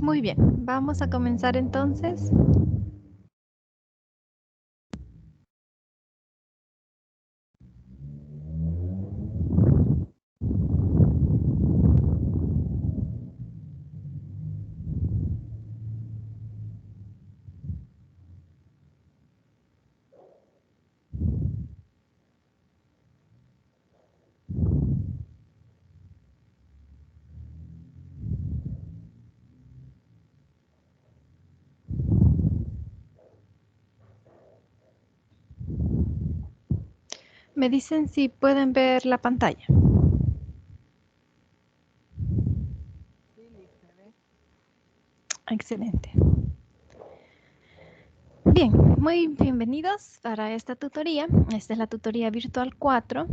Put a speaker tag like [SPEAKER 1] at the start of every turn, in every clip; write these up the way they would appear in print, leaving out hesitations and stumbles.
[SPEAKER 1] Muy bien, vamos a comenzar entonces. Me dicen si pueden ver la pantalla. Excelente. Bien, muy bienvenidos para esta tutoría. Esta es la tutoría virtual 4.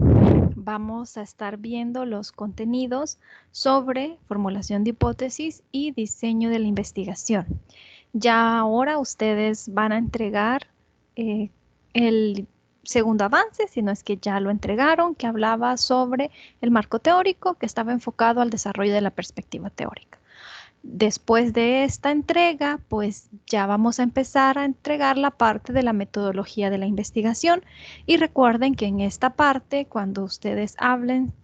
[SPEAKER 1] Vamos a estar viendo los contenidos sobre formulación de hipótesis y diseño de la investigación. Ya ahora ustedes van a entregar el segundo avance, si no es que ya lo entregaron, que hablaba sobre el marco teórico que estaba enfocado al desarrollo de la perspectiva teórica. Después de esta entrega, pues ya vamos a empezar a entregar la parte de la metodología de la investigación. Y recuerden que en esta parte, cuando ustedes hablen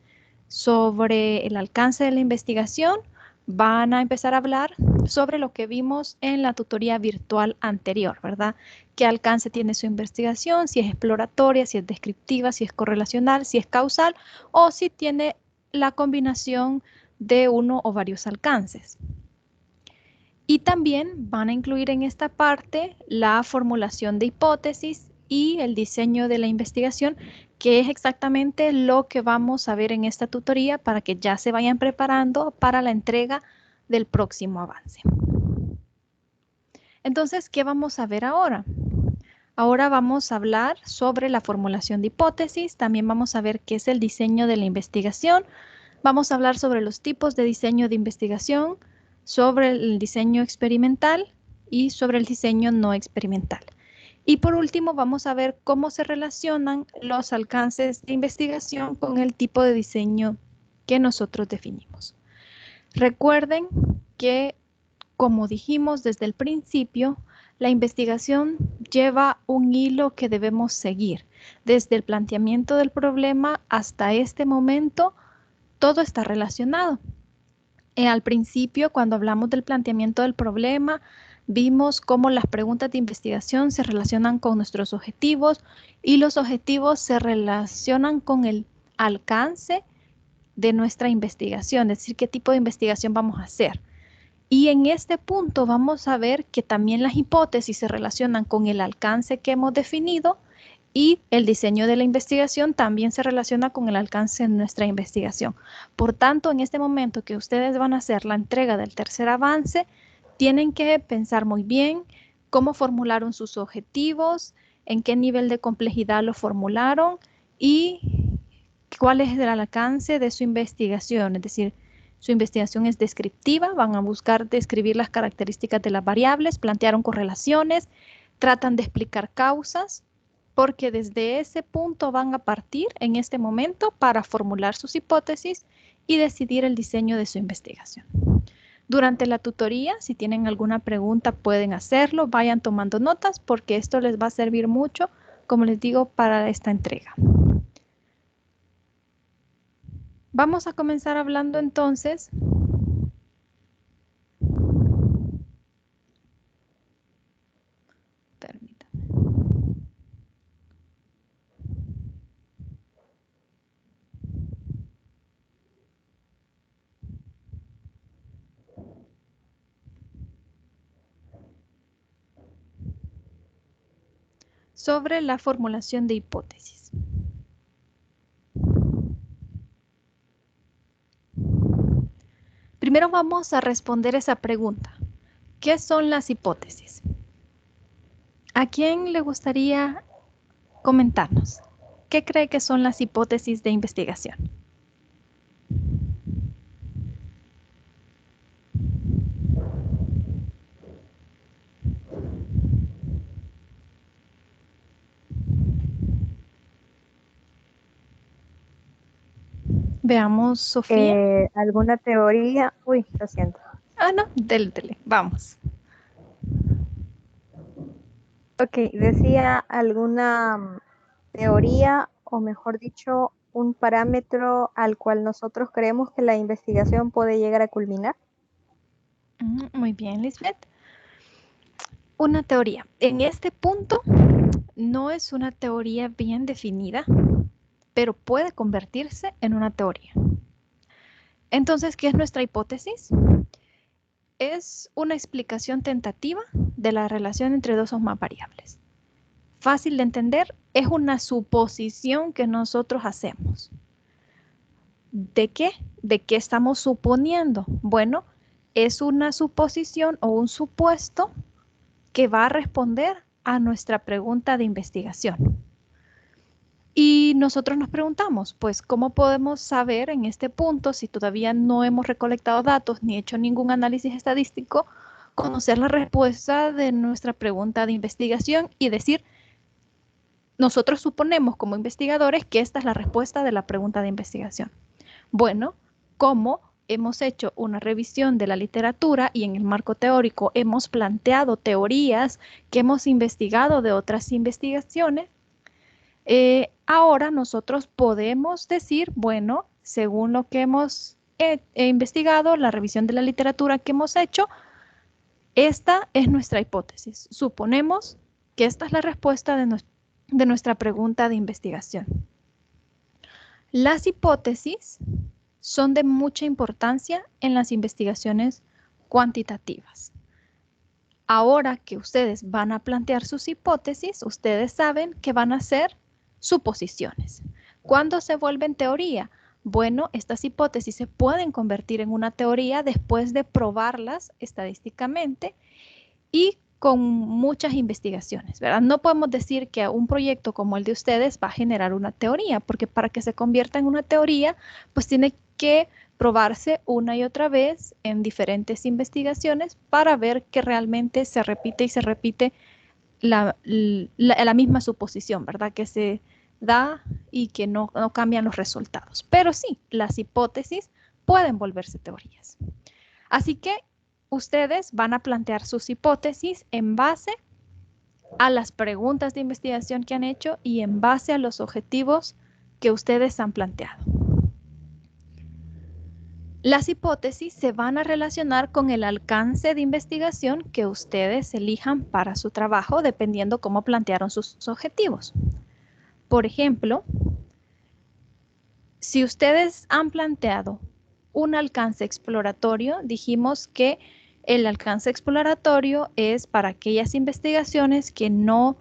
[SPEAKER 1] sobre el alcance de la investigación, van a empezar a hablar sobre lo que vimos en la tutoría virtual anterior, ¿verdad? ¿Qué alcance tiene su investigación? Si es exploratoria, si es descriptiva, si es correlacional, si es causal o si tiene la combinación de uno o varios alcances. Y también van a incluir en esta parte la formulación de hipótesis y el diseño de la investigación, que es exactamente lo que vamos a ver en esta tutoría para que ya se vayan preparando para la entrega del próximo avance. Entonces, ¿qué vamos a ver ahora? Ahora vamos a hablar sobre la formulación de hipótesis, también vamos a ver qué es el diseño de la investigación, vamos a hablar sobre los tipos de diseño de investigación, sobre el diseño experimental y sobre el diseño no experimental. Y por último, vamos a ver cómo se relacionan los alcances de investigación con el tipo de diseño que nosotros definimos. Recuerden que, como dijimos desde el principio, la investigación lleva un hilo que debemos seguir. Desde el planteamiento del problema hasta este momento, todo está relacionado. Al principio, cuando hablamos del planteamiento del problema, vimos cómo las preguntas de investigación se relacionan con nuestros objetivos y los objetivos se relacionan con el alcance de nuestra investigación, es decir, qué tipo de investigación vamos a hacer. Y en este punto vamos a ver que también las hipótesis se relacionan con el alcance que hemos definido y el diseño de la investigación también se relaciona con el alcance de nuestra investigación. Por tanto, en este momento que ustedes van a hacer la entrega del tercer avance, tienen que pensar muy bien cómo formularon sus objetivos, en qué nivel de complejidad lo formularon y cuál es el alcance de su investigación. Es decir, su investigación es descriptiva, van a buscar describir las características de las variables, plantearon correlaciones, tratan de explicar causas, porque desde ese punto van a partir en este momento para formular sus hipótesis y decidir el diseño de su investigación. Durante la tutoría, si tienen alguna pregunta, pueden hacerlo, vayan tomando notas porque esto les va a servir mucho, como les digo, para esta entrega. Vamos a comenzar hablando entonces sobre la formulación de hipótesis. Primero vamos a responder esa pregunta. ¿Qué son las hipótesis? ¿A quién le gustaría comentarnos? ¿Qué cree que son las hipótesis de investigación? Veamos, Sofía.
[SPEAKER 2] ¿Alguna teoría? Uy, lo siento.
[SPEAKER 1] Ah, no, dele, vamos.
[SPEAKER 2] Ok, decía alguna teoría, o mejor dicho, un parámetro al cual nosotros creemos que la investigación puede llegar a culminar.
[SPEAKER 1] Muy bien, Lisbeth. Una teoría. En este punto no es una teoría bien definida, pero puede convertirse en una teoría. Entonces, ¿qué es nuestra hipótesis? Es una explicación tentativa de la relación entre dos o más variables. Fácil de entender, es una suposición que nosotros hacemos. ¿De qué? ¿De qué estamos suponiendo? Bueno, es una suposición o un supuesto que va a responder a nuestra pregunta de investigación. Y nosotros nos preguntamos, pues, ¿cómo podemos saber en este punto, si todavía no hemos recolectado datos ni hecho ningún análisis estadístico, conocer la respuesta de nuestra pregunta de investigación y decir, nosotros suponemos como investigadores que esta es la respuesta de la pregunta de investigación? Bueno, ¿cómo hemos hecho una revisión de la literatura y en el marco teórico hemos planteado teorías que hemos investigado de otras investigaciones? Ahora nosotros podemos decir, bueno, según lo que hemos investigado, la revisión de la literatura que hemos hecho, esta es nuestra hipótesis. Suponemos que esta es la respuesta de nuestra pregunta de investigación. Las hipótesis son de mucha importancia en las investigaciones cuantitativas. Ahora que ustedes van a plantear sus hipótesis, ustedes saben que van a ser suposiciones. ¿Cuándo se vuelven teoría? Bueno, estas hipótesis se pueden convertir en una teoría después de probarlas estadísticamente y con muchas investigaciones, ¿verdad? No podemos decir que un proyecto como el de ustedes va a generar una teoría, porque para que se convierta en una teoría, pues tiene que probarse una y otra vez en diferentes investigaciones para ver que realmente se repite y se repite la misma suposición, ¿verdad? Que se da y que no cambian los resultados. Pero sí, las hipótesis pueden volverse teorías. Así que ustedes van a plantear sus hipótesis en base a las preguntas de investigación que han hecho y en base a los objetivos que ustedes han planteado. Las hipótesis se van a relacionar con el alcance de investigación que ustedes elijan para su trabajo, dependiendo cómo plantearon sus objetivos. Por ejemplo, si ustedes han planteado un alcance exploratorio, dijimos que el alcance exploratorio es para aquellas investigaciones que no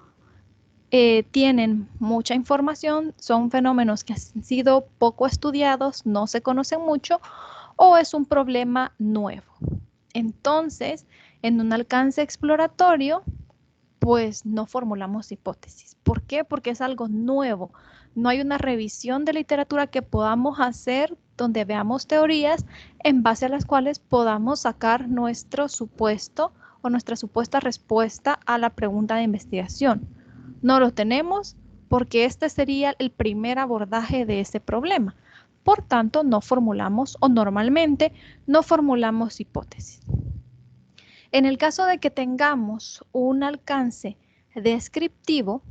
[SPEAKER 1] tienen mucha información, son fenómenos que han sido poco estudiados, no se conocen mucho o es un problema nuevo. Entonces, en un alcance exploratorio, pues no formulamos hipótesis. ¿Por qué? Porque es algo nuevo. No hay una revisión de literatura que podamos hacer donde veamos teorías en base a las cuales podamos sacar nuestro supuesto o nuestra supuesta respuesta a la pregunta de investigación. No lo tenemos porque este sería el primer abordaje de ese problema. Por tanto, no formulamos o normalmente no formulamos hipótesis. En el caso de que tengamos un alcance descriptivo,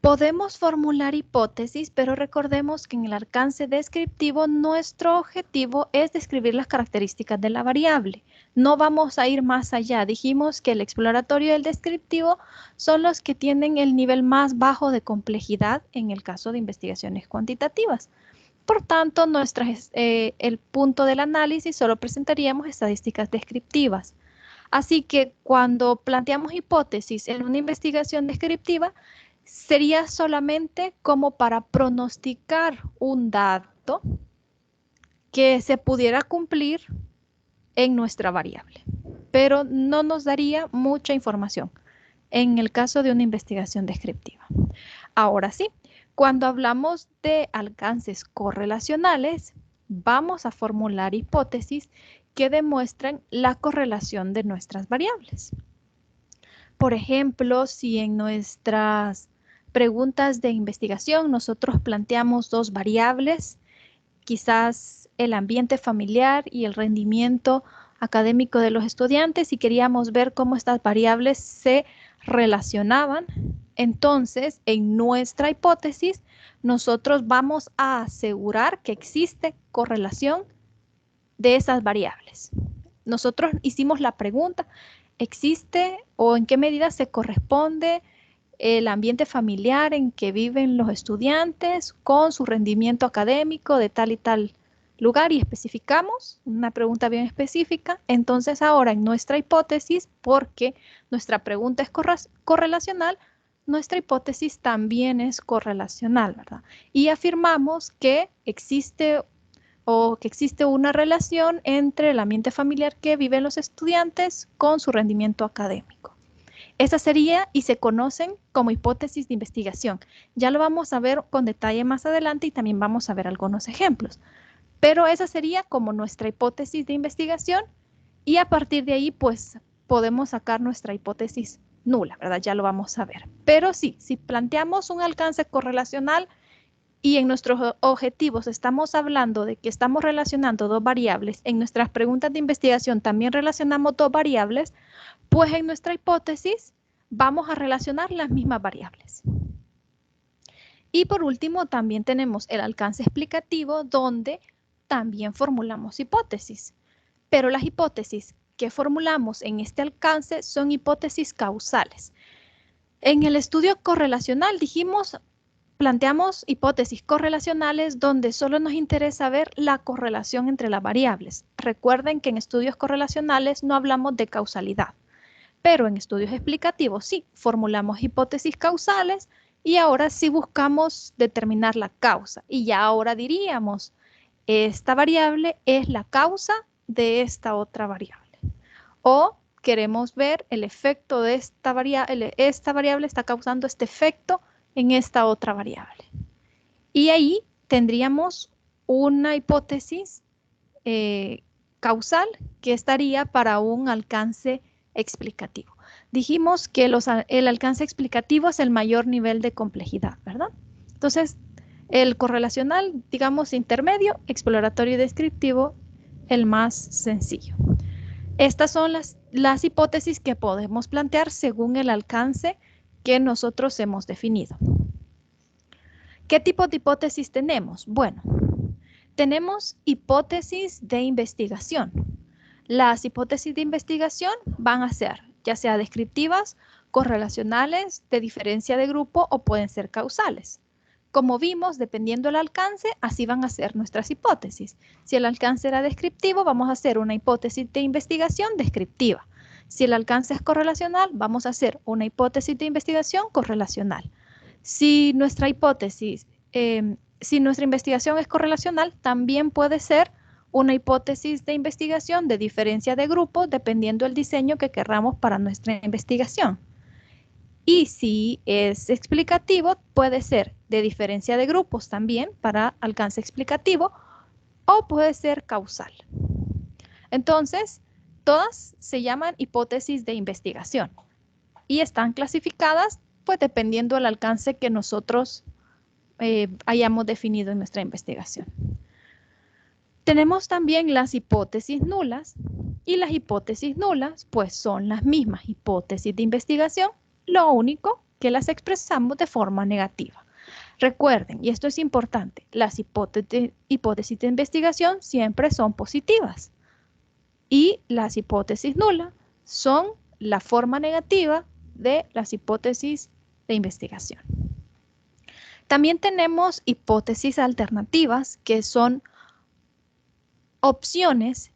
[SPEAKER 1] podemos formular hipótesis, pero recordemos que en el alcance descriptivo nuestro objetivo es describir las características de la variable. No vamos a ir más allá. Dijimos que el exploratorio y el descriptivo son los que tienen el nivel más bajo de complejidad en el caso de investigaciones cuantitativas. Por tanto, el punto del análisis solo presentaríamos estadísticas descriptivas. Así que cuando planteamos hipótesis en una investigación descriptiva, sería solamente como para pronosticar un dato que se pudiera cumplir en nuestra variable, pero no nos daría mucha información en el caso de una investigación descriptiva. Ahora sí, cuando hablamos de alcances correlacionales, vamos a formular hipótesis que demuestren la correlación de nuestras variables. Por ejemplo, si en nuestras preguntas de investigación nosotros planteamos dos variables, quizás el ambiente familiar y el rendimiento académico de los estudiantes y queríamos ver cómo estas variables se relacionaban. Entonces, en nuestra hipótesis, nosotros vamos a asegurar que existe correlación de esas variables. Nosotros hicimos la pregunta, ¿existe o en qué medida se corresponde el ambiente familiar en que viven los estudiantes con su rendimiento académico de tal y tal lugar? Y especificamos una pregunta bien específica. Entonces ahora en nuestra hipótesis, porque nuestra pregunta es correlacional, nuestra hipótesis también es correlacional, ¿verdad? Y afirmamos que existe una relación entre el ambiente familiar que viven los estudiantes con su rendimiento académico. Esa sería y se conocen como hipótesis de investigación. Ya lo vamos a ver con detalle más adelante y también vamos a ver algunos ejemplos. Pero esa sería como nuestra hipótesis de investigación y a partir de ahí pues podemos sacar nuestra hipótesis nula, ¿verdad? Ya lo vamos a ver. Pero sí, si planteamos un alcance correlacional y en nuestros objetivos estamos hablando de que estamos relacionando dos variables, en nuestras preguntas de investigación también relacionamos dos variables, pues en nuestra hipótesis vamos a relacionar las mismas variables. Y por último, también tenemos el alcance explicativo, donde también formulamos hipótesis. Pero las hipótesis que formulamos en este alcance son hipótesis causales. En el estudio correlacional planteamos hipótesis correlacionales donde solo nos interesa ver la correlación entre las variables. Recuerden que en estudios correlacionales no hablamos de causalidad, pero en estudios explicativos sí, formulamos hipótesis causales y ahora sí buscamos determinar la causa. Y ya ahora diríamos, esta variable es la causa de esta otra variable. O queremos ver el efecto de esta variable está causando este efecto en esta otra variable. Y ahí tendríamos una hipótesis causal que estaría para un alcance explicativo. Dijimos que el alcance explicativo es el mayor nivel de complejidad, ¿verdad? Entonces, el correlacional, digamos, intermedio, exploratorio y descriptivo, el más sencillo. Estas son las hipótesis que podemos plantear según el alcance que nosotros hemos definido. ¿Qué tipo de hipótesis tenemos? Bueno, tenemos hipótesis de investigación. Las hipótesis de investigación van a ser ya sea descriptivas, correlacionales, de diferencia de grupo o pueden ser causales. Como vimos, dependiendo del alcance, así van a ser nuestras hipótesis. Si el alcance era descriptivo, vamos a hacer una hipótesis de investigación descriptiva. Si el alcance es correlacional, vamos a hacer una hipótesis de investigación correlacional. Si nuestra investigación es correlacional, también puede ser una hipótesis de investigación de diferencia de grupo, dependiendo del diseño que querramos para nuestra investigación. Y si es explicativo, puede ser de diferencia de grupos también para alcance explicativo o puede ser causal. Entonces, todas se llaman hipótesis de investigación y están clasificadas pues dependiendo del alcance que nosotros hayamos definido en nuestra investigación. Tenemos también las hipótesis nulas y las hipótesis nulas pues son las mismas hipótesis de investigación, lo único que las expresamos de forma negativa. Recuerden, y esto es importante, las hipótesis de investigación siempre son positivas y las hipótesis nulas son la forma negativa de las hipótesis de investigación. También tenemos hipótesis alternativas que son opciones,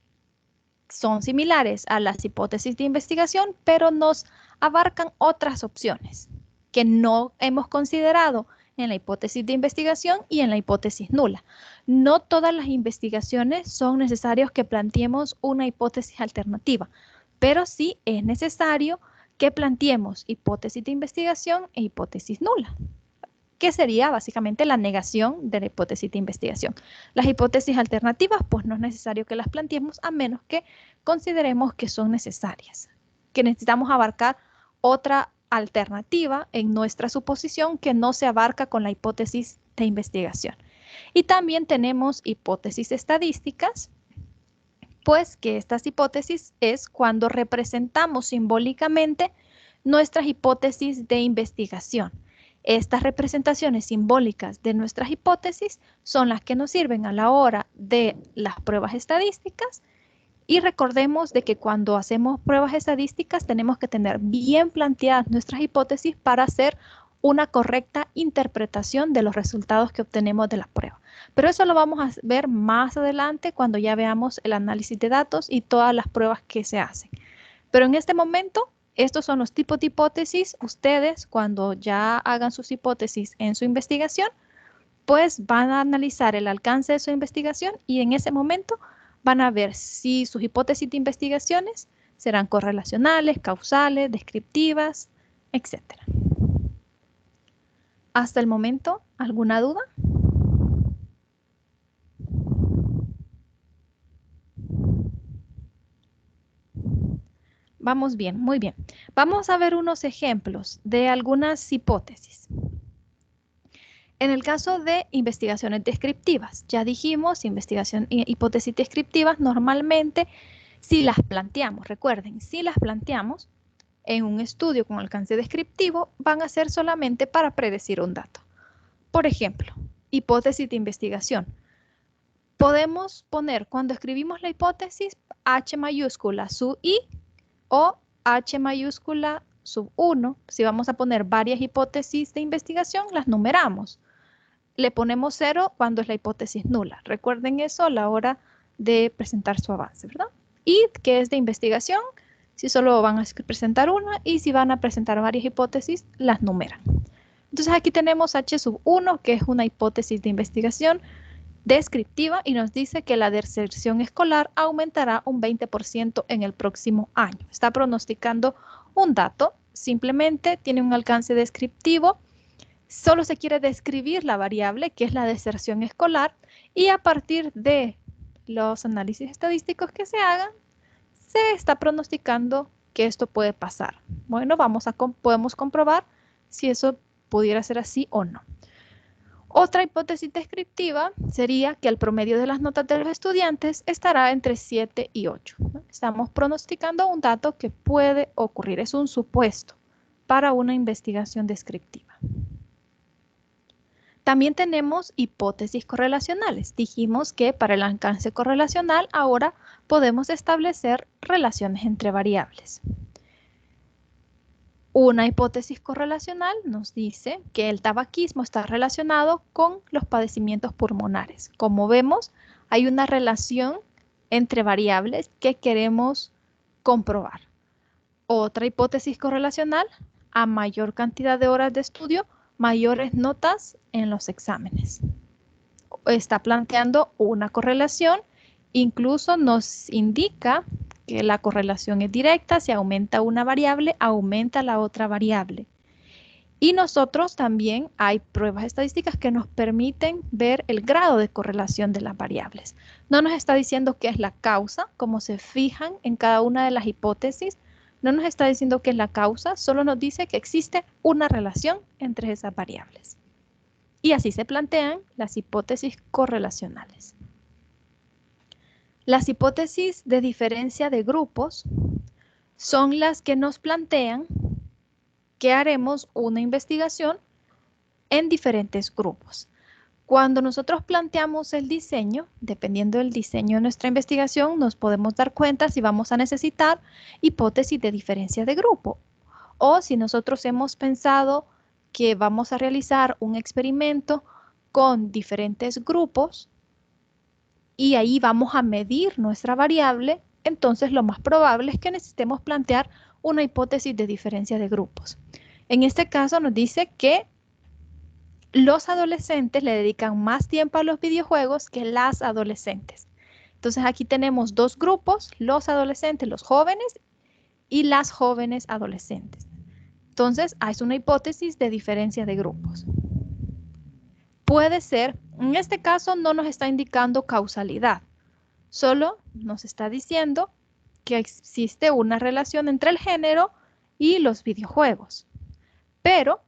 [SPEAKER 1] son similares a las hipótesis de investigación, pero nos abarcan otras opciones que no hemos considerado en la hipótesis de investigación y en la hipótesis nula. No todas las investigaciones son necesarias que planteemos una hipótesis alternativa, pero sí es necesario que planteemos hipótesis de investigación e hipótesis nula, que sería básicamente la negación de la hipótesis de investigación. Las hipótesis alternativas, pues no es necesario que las planteemos a menos que consideremos que son necesarias, que necesitamos abarcar otra alternativa en nuestra suposición que no se abarca con la hipótesis de investigación. Y también tenemos hipótesis estadísticas, Pues que estas hipótesis es cuando representamos simbólicamente nuestras hipótesis de investigación. Estas representaciones simbólicas de nuestras hipótesis son las que nos sirven a la hora de las pruebas estadísticas. Y recordemos de que cuando hacemos pruebas estadísticas tenemos que tener bien planteadas nuestras hipótesis para hacer una correcta interpretación de los resultados que obtenemos de la prueba. Pero eso lo vamos a ver más adelante cuando ya veamos el análisis de datos y todas las pruebas que se hacen. Pero en este momento, estos son los tipos de hipótesis. Ustedes, cuando ya hagan sus hipótesis en su investigación, pues van a analizar el alcance de su investigación y en ese momento van a ver si sus hipótesis de investigaciones serán correlacionales, causales, descriptivas, etc. Hasta el momento, ¿alguna duda? Vamos bien, muy bien. Vamos a ver unos ejemplos de algunas hipótesis. En el caso de investigaciones descriptivas, ya dijimos, hipótesis descriptivas normalmente si las planteamos, recuerden, si las planteamos en un estudio con alcance descriptivo, van a ser solamente para predecir un dato. Por ejemplo, hipótesis de investigación. Podemos poner, cuando escribimos la hipótesis, H mayúscula sub I o H mayúscula sub 1. Si vamos a poner varias hipótesis de investigación, las numeramos. Le ponemos 0 cuando es la hipótesis nula. Recuerden eso a la hora de presentar su avance, ¿verdad? Y que es de investigación, si solo van a presentar una y si van a presentar varias hipótesis, las numeran. Entonces aquí tenemos H sub 1, que es una hipótesis de investigación descriptiva y nos dice que la deserción escolar aumentará un 20% en el próximo año. Está pronosticando un dato, simplemente tiene un alcance descriptivo. Solo se quiere describir la variable, que es la deserción escolar, y a partir de los análisis estadísticos que se hagan, se está pronosticando que esto puede pasar. Bueno, podemos comprobar si eso pudiera ser así o no. Otra hipótesis descriptiva sería que el promedio de las notas de los estudiantes estará entre 7 y 8. Estamos pronosticando un dato que puede ocurrir, es un supuesto para una investigación descriptiva. También tenemos hipótesis correlacionales. Dijimos que para el alcance correlacional ahora podemos establecer relaciones entre variables. Una hipótesis correlacional nos dice que el tabaquismo está relacionado con los padecimientos pulmonares. Como vemos, hay una relación entre variables que queremos comprobar. Otra hipótesis correlacional, a mayor cantidad de horas de estudio, mayores notas en los exámenes. Está planteando una correlación, incluso nos indica que la correlación es directa, si aumenta una variable, aumenta la otra variable. Y nosotros también hay pruebas estadísticas que nos permiten ver el grado de correlación de las variables. No nos está diciendo qué es la causa, como se fijan en cada una de las hipótesis. No nos está diciendo qué es la causa, solo nos dice que existe una relación entre esas variables. Y así se plantean las hipótesis correlacionales. Las hipótesis de diferencia de grupos son las que nos plantean que haremos una investigación en diferentes grupos. Cuando nosotros planteamos el diseño, dependiendo del diseño de nuestra investigación, nos podemos dar cuenta si vamos a necesitar hipótesis de diferencia de grupo. O si nosotros hemos pensado que vamos a realizar un experimento con diferentes grupos y ahí vamos a medir nuestra variable, entonces lo más probable es que necesitemos plantear una hipótesis de diferencia de grupos. En este caso nos dice que los adolescentes le dedican más tiempo a los videojuegos que las adolescentes. Entonces aquí tenemos dos grupos, los adolescentes, los jóvenes y las jóvenes adolescentes. Entonces es una hipótesis de diferencia de grupos. Puede ser, en este caso no nos está indicando causalidad, solo nos está diciendo que existe una relación entre el género y los videojuegos. Pero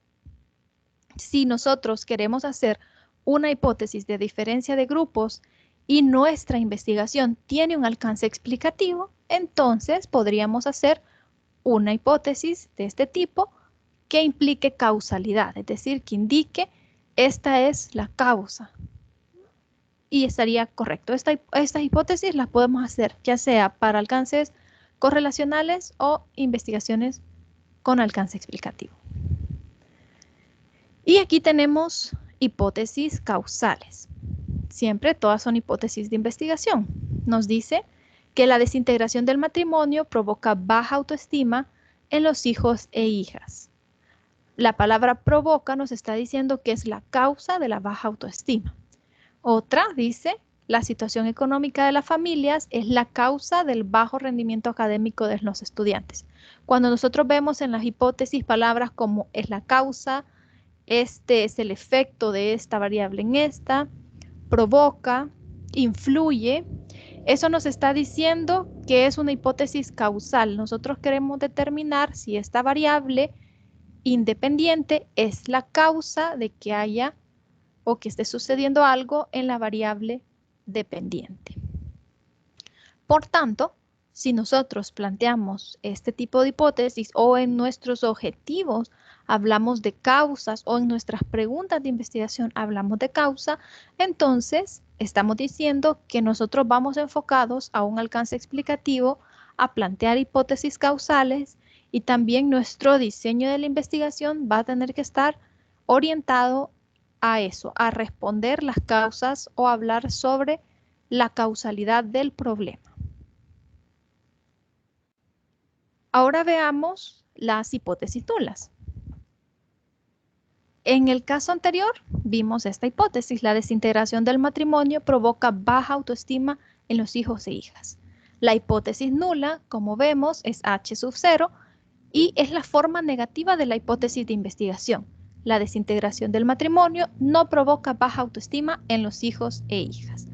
[SPEAKER 1] si nosotros queremos hacer una hipótesis de diferencia de grupos y nuestra investigación tiene un alcance explicativo, entonces podríamos hacer una hipótesis de este tipo que implique causalidad, es decir, que indique esta es la causa. Y estaría correcto. Esta hipótesis la podemos hacer ya sea para alcances correlacionales o investigaciones con alcance explicativo. Y aquí tenemos hipótesis causales. Siempre todas son hipótesis de investigación. Nos dice que la desintegración del matrimonio provoca baja autoestima en los hijos e hijas. La palabra provoca nos está diciendo que es la causa de la baja autoestima. Otra dice, la situación económica de las familias es la causa del bajo rendimiento académico de los estudiantes. Cuando nosotros vemos en las hipótesis palabras como es la causa, este es el efecto de esta variable en esta, provoca, influye, eso nos está diciendo que es una hipótesis causal. Nosotros queremos determinar si esta variable independiente es la causa de que haya o que esté sucediendo algo en la variable dependiente. Por tanto, si nosotros planteamos este tipo de hipótesis o en nuestros objetivos hablamos de causas o en nuestras preguntas de investigación hablamos de causa, entonces estamos diciendo que nosotros vamos enfocados a un alcance explicativo, a plantear hipótesis causales y también nuestro diseño de la investigación va a tener que estar orientado a eso, a responder las causas o hablar sobre la causalidad del problema. Ahora veamos las hipótesis nulas. En el caso anterior vimos esta hipótesis, la desintegración del matrimonio provoca baja autoestima en los hijos e hijas. La hipótesis nula, como vemos, es H sub 0 y es la forma negativa de la hipótesis de investigación. La desintegración del matrimonio no provoca baja autoestima en los hijos e hijas.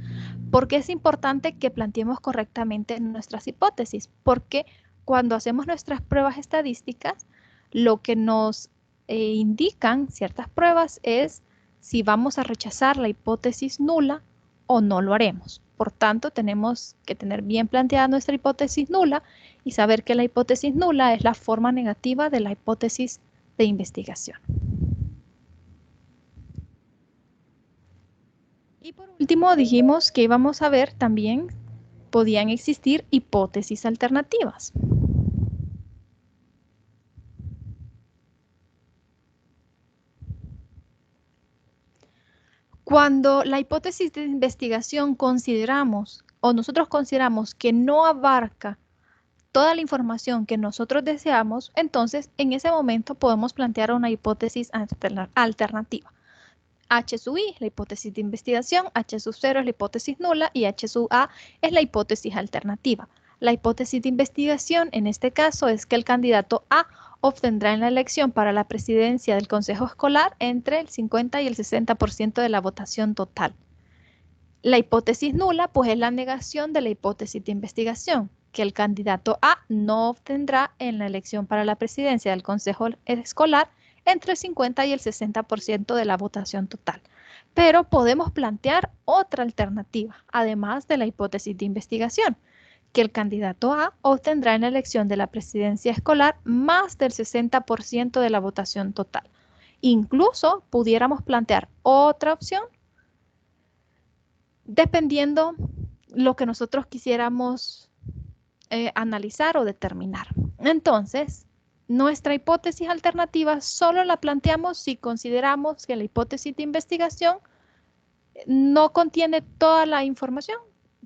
[SPEAKER 1] ¿Por qué es importante que planteemos correctamente nuestras hipótesis? Porque cuando hacemos nuestras pruebas estadísticas, lo que nos indican ciertas pruebas es si vamos a rechazar la hipótesis nula o no lo haremos. Por tanto, tenemos que tener bien planteada nuestra hipótesis nula y saber que la hipótesis nula es la forma negativa de la hipótesis de investigación. Y por último, dijimos que íbamos a ver también podían existir hipótesis alternativas. Cuando la hipótesis de investigación consideramos o nosotros consideramos que no abarca toda la información que nosotros deseamos, entonces en ese momento podemos plantear una hipótesis alternativa. H sub I es la hipótesis de investigación, H sub 0 es la hipótesis nula y H sub A es la hipótesis alternativa. La hipótesis de investigación en este caso es que el candidato A obtendrá en la elección para la presidencia del consejo escolar entre el 50 y el 60% de la votación total. La hipótesis nula pues es la negación de la hipótesis de investigación, que el candidato A no obtendrá en la elección para la presidencia del consejo escolar entre el 50 y el 60% de la votación total. Pero podemos plantear otra alternativa, además de la hipótesis de investigación, que el candidato A obtendrá en la elección de la presidencia escolar más del 60% de la votación total. Incluso pudiéramos plantear otra opción dependiendo lo que nosotros quisiéramos analizar o determinar. Entonces, nuestra hipótesis alternativa solo la planteamos si consideramos que la hipótesis de investigación no contiene toda la información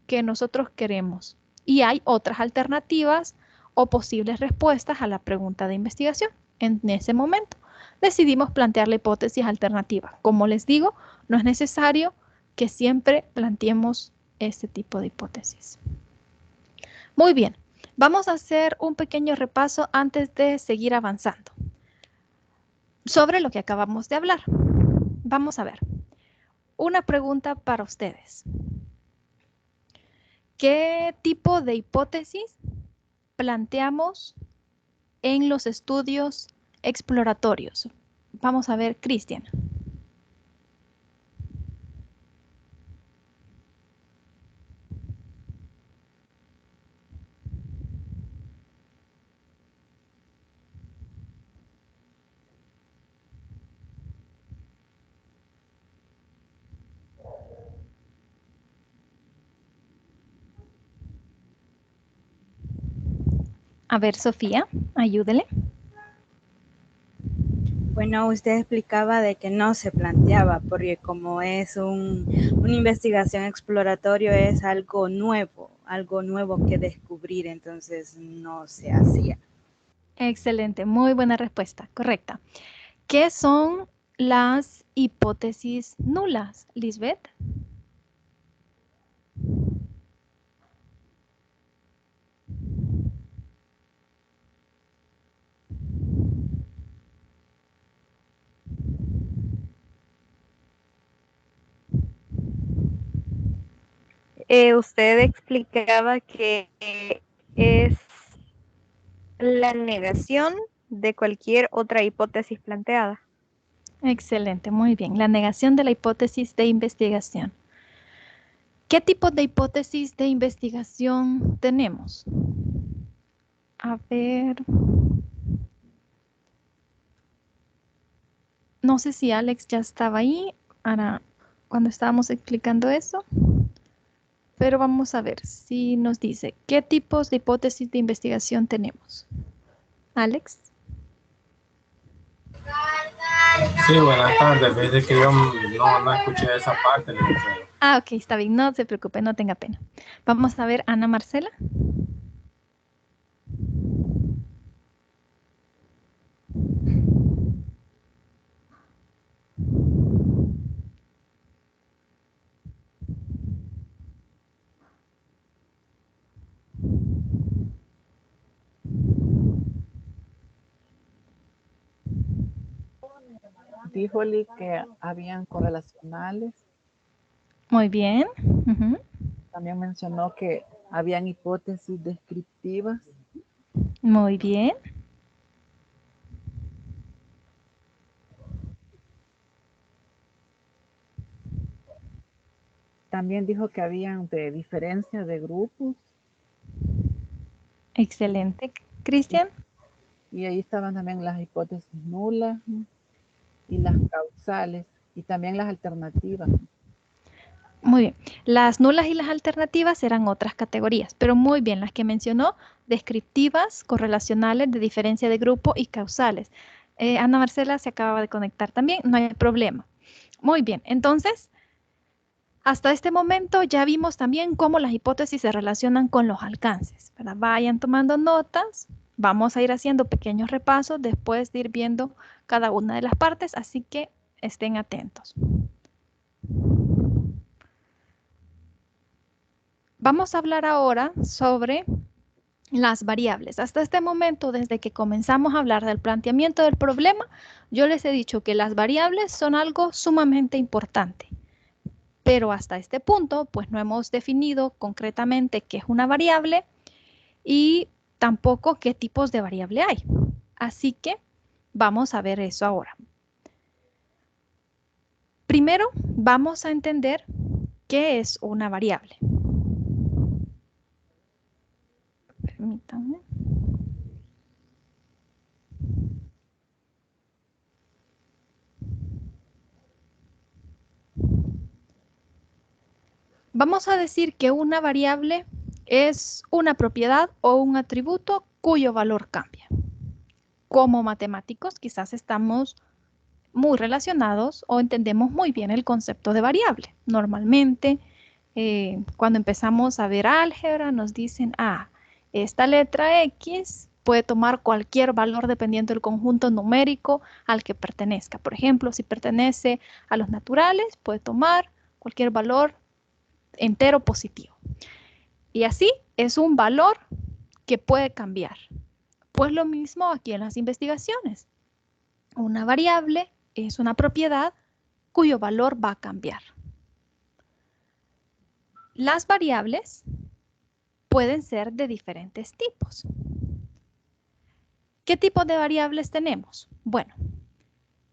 [SPEAKER 1] que nosotros queremos y hay otras alternativas o posibles respuestas a la pregunta de investigación. En ese momento decidimos plantear la hipótesis alternativa. Como les digo, no es necesario que siempre planteemos este tipo de hipótesis. Muy bien, vamos a hacer un pequeño repaso antes de seguir avanzando sobre lo que acabamos de hablar. Vamos a ver. Una pregunta para ustedes. ¿Qué tipo de hipótesis planteamos en los estudios exploratorios? Vamos a ver, Cristian. A ver, Sofía, ayúdele.
[SPEAKER 3] Bueno, usted explicaba de que no se planteaba, porque como es una investigación exploratoria, es algo nuevo que descubrir, entonces no se hacía.
[SPEAKER 1] Excelente, muy buena respuesta, correcta. ¿Qué son las hipótesis nulas, Lisbeth?
[SPEAKER 2] Usted explicaba que es la negación de cualquier otra hipótesis planteada.
[SPEAKER 1] Excelente, muy bien. La negación de la hipótesis de investigación. ¿Qué tipo de hipótesis de investigación tenemos? A ver. No sé si Alex ya estaba ahí cuando estábamos explicando eso, pero vamos a ver si nos dice qué tipos de hipótesis de investigación tenemos. Alex.
[SPEAKER 4] Sí, buenas tardes. Desde que yo no escuché esa parte.
[SPEAKER 1] Ok, está bien, no se preocupe, no tenga pena. Vamos a ver, Ana Marcela.
[SPEAKER 5] Díjole que habían correlacionales.
[SPEAKER 1] Muy bien.
[SPEAKER 5] También mencionó que habían hipótesis descriptivas.
[SPEAKER 1] Muy bien.
[SPEAKER 5] También dijo que habían de diferencia de grupos.
[SPEAKER 1] Excelente. Cristian.
[SPEAKER 5] Y ahí estaban también las hipótesis nulas y las causales y también las alternativas.
[SPEAKER 1] Muy bien. Las nulas y las alternativas eran otras categorías, pero muy bien, las que mencionó, descriptivas, correlacionales, de diferencia de grupo y causales. Ana Marcela se acaba de conectar también, no hay problema. Muy bien, entonces, hasta este momento ya vimos también cómo las hipótesis se relacionan con los alcances, ¿verdad? Vayan tomando notas, vamos a ir haciendo pequeños repasos después de ir viendo cada una de las partes, así que estén atentos. Vamos a hablar ahora sobre las variables. Hasta este momento, desde que comenzamos a hablar del planteamiento del problema, yo les he dicho que las variables son algo sumamente importante. Pero hasta este punto, pues no hemos definido concretamente qué es una variable y tampoco qué tipos de variable hay. Así que vamos a ver eso ahora. Primero, vamos a entender qué es una variable. Permítanme. Vamos a decir que una variable es una propiedad o un atributo cuyo valor cambia. Como matemáticos, quizás estamos muy relacionados o entendemos muy bien el concepto de variable. Normalmente, cuando empezamos a ver álgebra, nos dicen, esta letra X puede tomar cualquier valor dependiendo del conjunto numérico al que pertenezca. Por ejemplo, si pertenece a los naturales, puede tomar cualquier valor entero positivo. Y así es un valor que puede cambiar. Pues lo mismo aquí en las investigaciones. Una variable es una propiedad cuyo valor va a cambiar. Las variables pueden ser de diferentes tipos. ¿Qué tipo de variables tenemos? Bueno,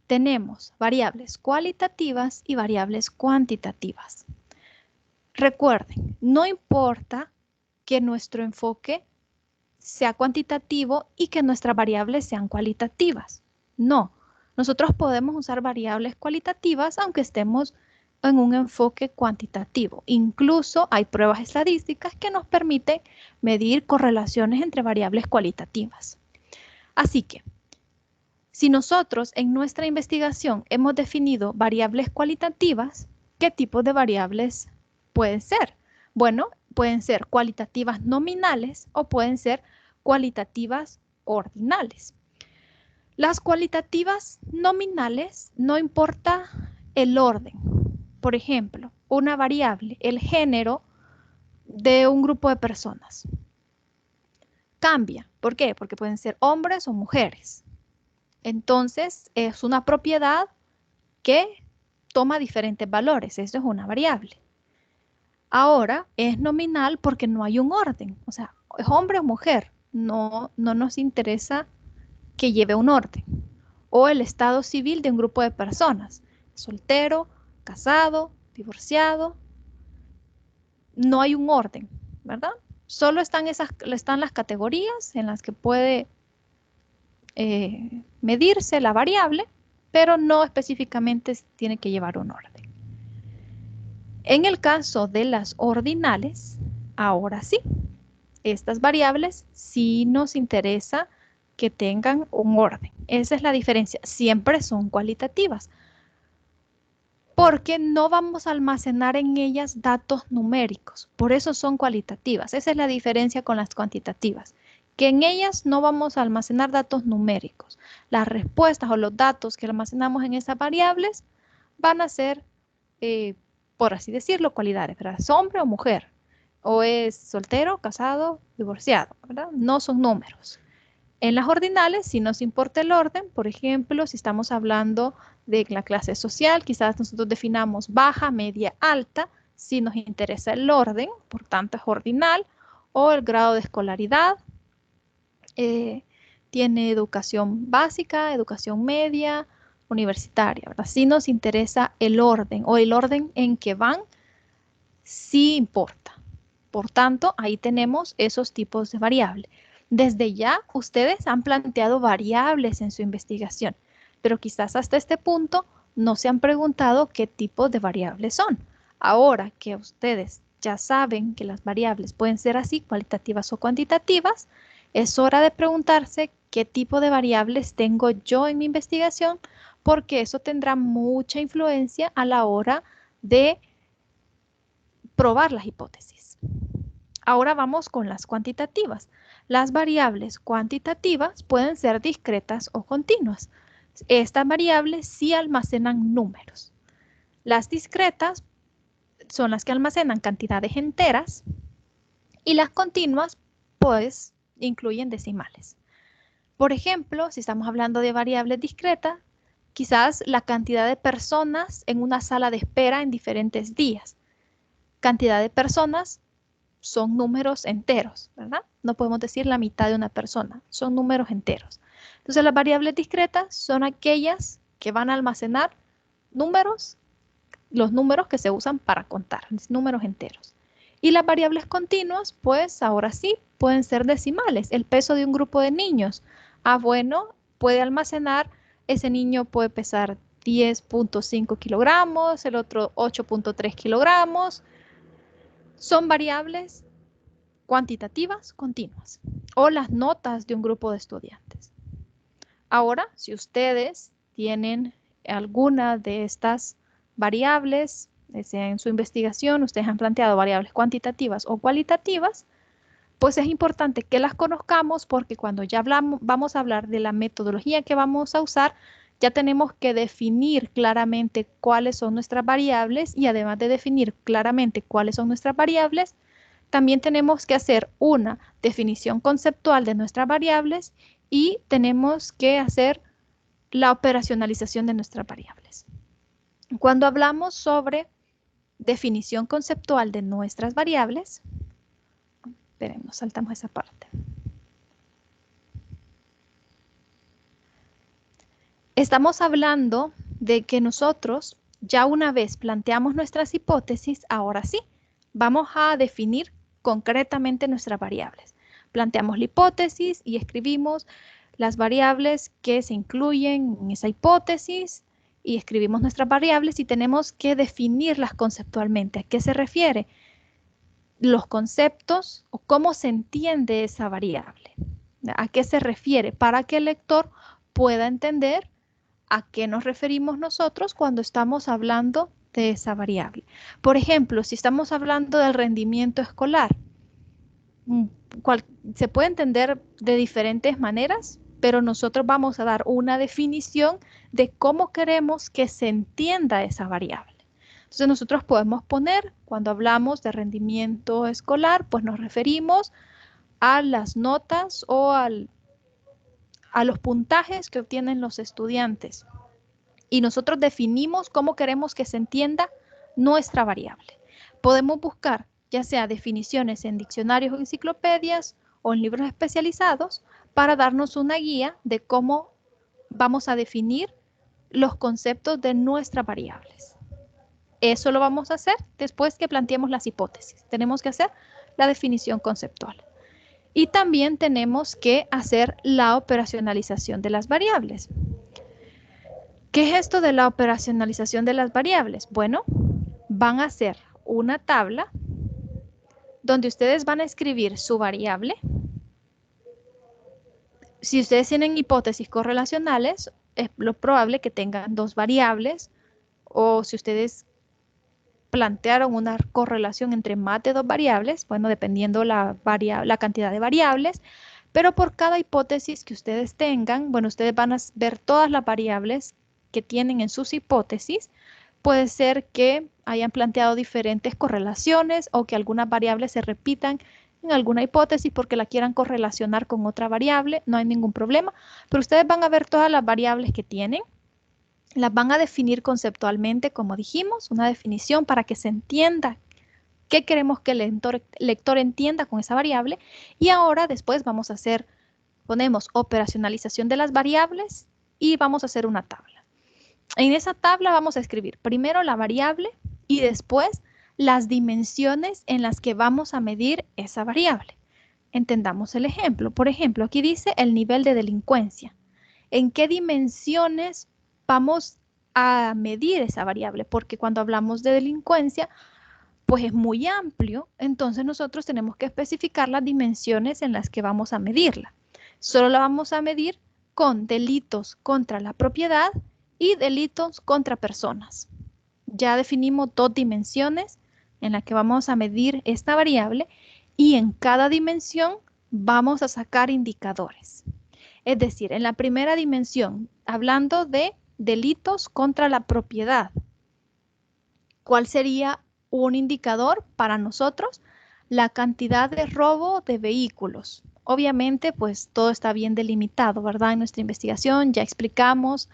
[SPEAKER 1] tenemos variables cualitativas y variables cuantitativas. Recuerden, no importa que nuestro enfoque sea cuantitativo y que nuestras variables sean cualitativas. No, nosotros podemos usar variables cualitativas aunque estemos en un enfoque cuantitativo. Incluso hay pruebas estadísticas que nos permiten medir correlaciones entre variables cualitativas. Así que, si nosotros en nuestra investigación hemos definido variables cualitativas, ¿qué tipo de variables pueden ser? Bueno, pueden ser cualitativas nominales o pueden ser cualitativas ordinales. Las cualitativas nominales no importa el orden. Por ejemplo, una variable, el género de un grupo de personas. Cambia. ¿Por qué? Porque pueden ser hombres o mujeres. Entonces, es una propiedad que toma diferentes valores. Eso es una variable. Ahora, es nominal porque no hay un orden. O sea, es hombre o mujer. No nos interesa que lleve un orden. O el estado civil de un grupo de personas. Soltero, casado, divorciado. No hay un orden, ¿verdad? Solo están las categorías en las que puede medirse la variable, pero no específicamente tiene que llevar un orden. En el caso de las ordinales, ahora sí, estas variables sí nos interesa que tengan un orden. Esa es la diferencia. Siempre son cualitativas, porque no vamos a almacenar en ellas datos numéricos. Por eso son cualitativas. Esa es la diferencia con las cuantitativas, que en ellas no vamos a almacenar datos numéricos. Las respuestas o los datos que almacenamos en esas variables van a ser, por así decirlo, cualidades, ¿verdad? ¿Es hombre o mujer? ¿O es soltero, casado, divorciado? ¿Verdad? No son números. En las ordinales, si nos importa el orden, por ejemplo, si estamos hablando de la clase social, quizás nosotros definamos baja, media, alta, si nos interesa el orden, por tanto es ordinal, o el grado de escolaridad, tiene educación básica, educación media, universitaria, ¿verdad? Si nos interesa el orden o el orden en que van, sí importa. Por tanto, ahí tenemos esos tipos de variables. Desde ya, ustedes han planteado variables en su investigación, pero quizás hasta este punto no se han preguntado qué tipo de variables son. Ahora que ustedes ya saben que las variables pueden ser así, cualitativas o cuantitativas, es hora de preguntarse qué tipo de variables tengo yo en mi investigación, porque eso tendrá mucha influencia a la hora de probar las hipótesis. Ahora vamos con las cuantitativas. Las variables cuantitativas pueden ser discretas o continuas. Estas variables sí almacenan números. Las discretas son las que almacenan cantidades enteras y las continuas pues incluyen decimales. Por ejemplo, si estamos hablando de variables discretas, quizás la cantidad de personas en una sala de espera en diferentes días. Cantidad de personas son números enteros, ¿verdad? No podemos decir la mitad de una persona, son números enteros. Entonces, las variables discretas son aquellas que van a almacenar números, los números que se usan para contar, números enteros. Y las variables continuas, pues ahora sí, pueden ser decimales. El peso de un grupo de niños. Bueno, puede almacenar, ese niño puede pesar 10.5 kilogramos, el otro 8.3 kilogramos. Son variables cuantitativas continuas o las notas de un grupo de estudiantes. Ahora, si ustedes tienen alguna de estas variables, en su investigación ustedes han planteado variables cuantitativas o cualitativas, pues es importante que las conozcamos porque cuando ya vamos a hablar de la metodología que vamos a usar, ya tenemos que definir claramente cuáles son nuestras variables y además de definir claramente cuáles son nuestras variables, también tenemos que hacer una definición conceptual de nuestras variables y tenemos que hacer la operacionalización de nuestras variables. Cuando hablamos sobre definición conceptual de nuestras variables, esperemos, saltamos esa parte. Estamos hablando de que nosotros ya una vez planteamos nuestras hipótesis, ahora sí, vamos a definir concretamente nuestras variables. Planteamos la hipótesis y escribimos las variables que se incluyen en esa hipótesis y escribimos nuestras variables y tenemos que definirlas conceptualmente. ¿A qué se refiere? Los conceptos o cómo se entiende esa variable. ¿A qué se refiere? Para que el lector pueda entender a qué nos referimos nosotros cuando estamos hablando de esa variable. Por ejemplo, si estamos hablando del rendimiento escolar, se puede entender de diferentes maneras, pero nosotros vamos a dar una definición de cómo queremos que se entienda esa variable. Entonces nosotros podemos poner, cuando hablamos de rendimiento escolar, pues nos referimos a las notas o a los puntajes que obtienen los estudiantes. Y nosotros definimos cómo queremos que se entienda nuestra variable. Podemos buscar ya sea definiciones en diccionarios o enciclopedias o en libros especializados para darnos una guía de cómo vamos a definir los conceptos de nuestras variables. Eso lo vamos a hacer después que planteemos las hipótesis. Tenemos que hacer la definición conceptual. Y también tenemos que hacer la operacionalización de las variables. ¿Qué es esto de la operacionalización de las variables? Bueno, van a hacer una tabla donde ustedes van a escribir su variable. Si ustedes tienen hipótesis correlacionales, es lo probable que tengan dos variables, o si ustedes plantearon una correlación entre más de dos variables, bueno, dependiendo la cantidad de variables, pero por cada hipótesis que ustedes tengan, bueno, ustedes van a ver todas las variables que tienen en sus hipótesis. Puede ser que hayan planteado diferentes correlaciones o que algunas variables se repitan en alguna hipótesis porque la quieran correlacionar con otra variable, no hay ningún problema, pero ustedes van a ver todas las variables que tienen, las van a definir conceptualmente, como dijimos, una definición para que se entienda qué queremos que el lector entienda con esa variable. Y ahora después vamos a hacer, ponemos operacionalización de las variables y vamos a hacer una tabla. En esa tabla vamos a escribir primero la variable y después las dimensiones en las que vamos a medir esa variable. Entendamos el ejemplo. Por ejemplo, aquí dice el nivel de delincuencia. ¿En qué dimensiones vamos a medir esa variable? Porque cuando hablamos de delincuencia, pues es muy amplio. Entonces nosotros tenemos que especificar las dimensiones en las que vamos a medirla. Solo la vamos a medir con delitos contra la propiedad y delitos contra personas. Ya definimos dos dimensiones en las que vamos a medir esta variable y en cada dimensión vamos a sacar indicadores. Es decir, en la primera dimensión, hablando de delitos contra la propiedad, ¿cuál sería un indicador para nosotros? La cantidad de robo de vehículos. Obviamente, pues todo está bien delimitado, ¿verdad? En nuestra investigación ya explicamos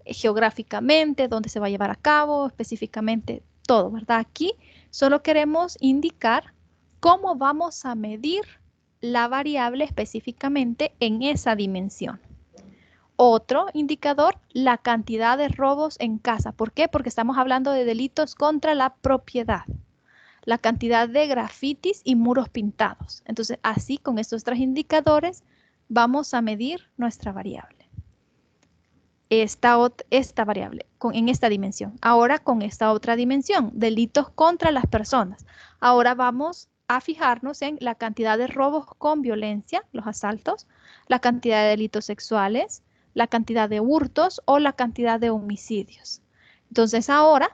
[SPEAKER 1] geográficamente dónde se va a llevar a cabo, específicamente todo, ¿verdad? Aquí solo queremos indicar cómo vamos a medir la variable específicamente en esa dimensión. Otro indicador, la cantidad de robos en casa. ¿Por qué? Porque estamos hablando de delitos contra la propiedad. La cantidad de grafitis y muros pintados. Entonces, así con estos tres indicadores vamos a medir nuestra variable. Esta variable en esta dimensión. Ahora con esta otra dimensión, delitos contra las personas. Ahora vamos a fijarnos en la cantidad de robos con violencia, los asaltos, la cantidad de delitos sexuales, la cantidad de hurtos o la cantidad de homicidios. Entonces ahora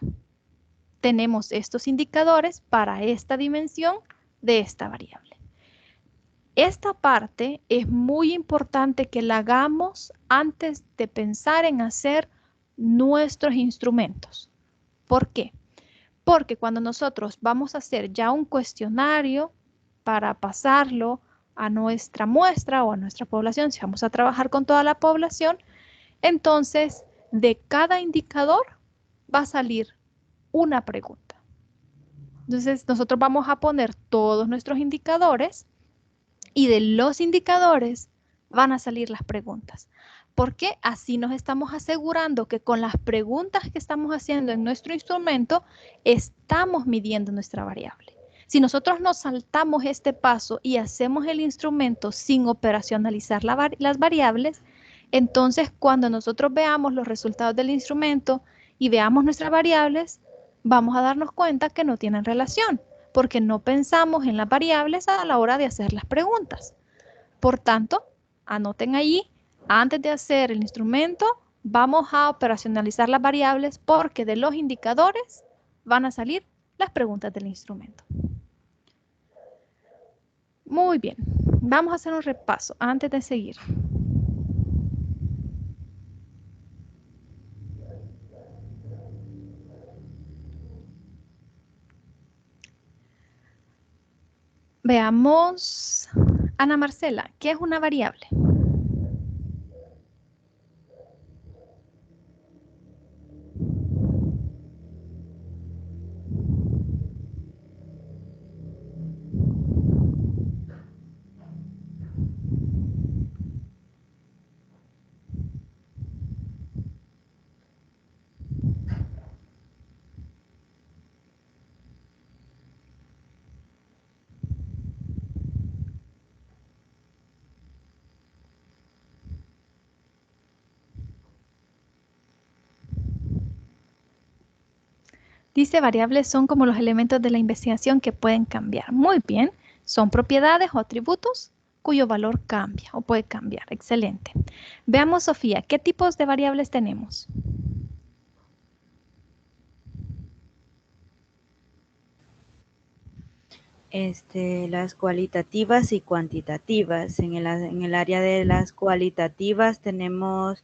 [SPEAKER 1] tenemos estos indicadores para esta dimensión de esta variable. Esta parte es muy importante que la hagamos antes de pensar en hacer nuestros instrumentos. ¿Por qué? Porque cuando nosotros vamos a hacer ya un cuestionario para pasarlo a nuestra muestra o a nuestra población, si vamos a trabajar con toda la población, entonces de cada indicador va a salir una pregunta. Entonces nosotros vamos a poner todos nuestros indicadores y de los indicadores van a salir las preguntas. Porque así nos estamos asegurando que con las preguntas que estamos haciendo en nuestro instrumento, estamos midiendo nuestra variable. Si nosotros nos saltamos este paso y hacemos el instrumento sin operacionalizar las variables, entonces cuando nosotros veamos los resultados del instrumento y veamos nuestras variables, vamos a darnos cuenta que no tienen relación, porque no pensamos en las variables a la hora de hacer las preguntas. Por tanto, anoten allí, antes de hacer el instrumento, vamos a operacionalizar las variables porque de los indicadores van a salir las preguntas del instrumento. Muy bien, vamos a hacer un repaso antes de seguir. Veamos, Ana Marcela, ¿qué es una variable? Dice, variables son como los elementos de la investigación que pueden cambiar. Muy bien, son propiedades o atributos cuyo valor cambia o puede cambiar. Excelente. Veamos, Sofía, ¿qué tipos de variables tenemos?
[SPEAKER 3] Las cualitativas y cuantitativas. En el área de las cualitativas tenemos